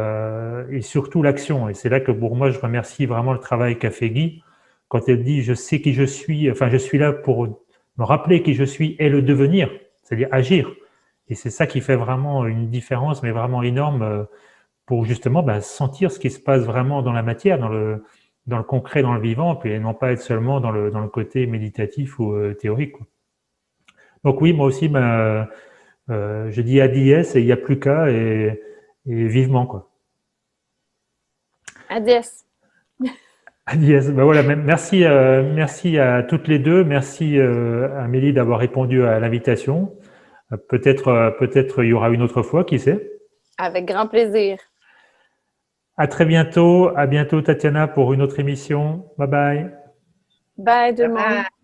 [SPEAKER 1] surtout l'action. Et c'est là que pour moi, je remercie vraiment le travail qu'a fait Guy. Quand elle dit « je sais qui je suis », enfin, je suis là pour me rappeler qui je suis et le devenir, c'est-à-dire agir. Et c'est ça qui fait vraiment une différence, mais vraiment énorme pour justement sentir ce qui se passe vraiment dans la matière, dans le concret, dans le vivant, puis non pas être seulement dans le côté méditatif ou théorique, quoi. Donc oui, moi aussi, je dis adiès et il n'y a plus qu'à et vivement, quoi.
[SPEAKER 3] Adiès.
[SPEAKER 1] Adiès. Ben voilà, merci, merci à toutes les deux. Merci Amélie d'avoir répondu à l'invitation. Peut-être il y aura une autre fois, qui sait.
[SPEAKER 3] Avec grand plaisir.
[SPEAKER 1] À très bientôt. À bientôt, Tatiana, pour une autre émission. Bye bye.
[SPEAKER 3] Bye tout le
[SPEAKER 2] Bye
[SPEAKER 3] monde.
[SPEAKER 2] bye.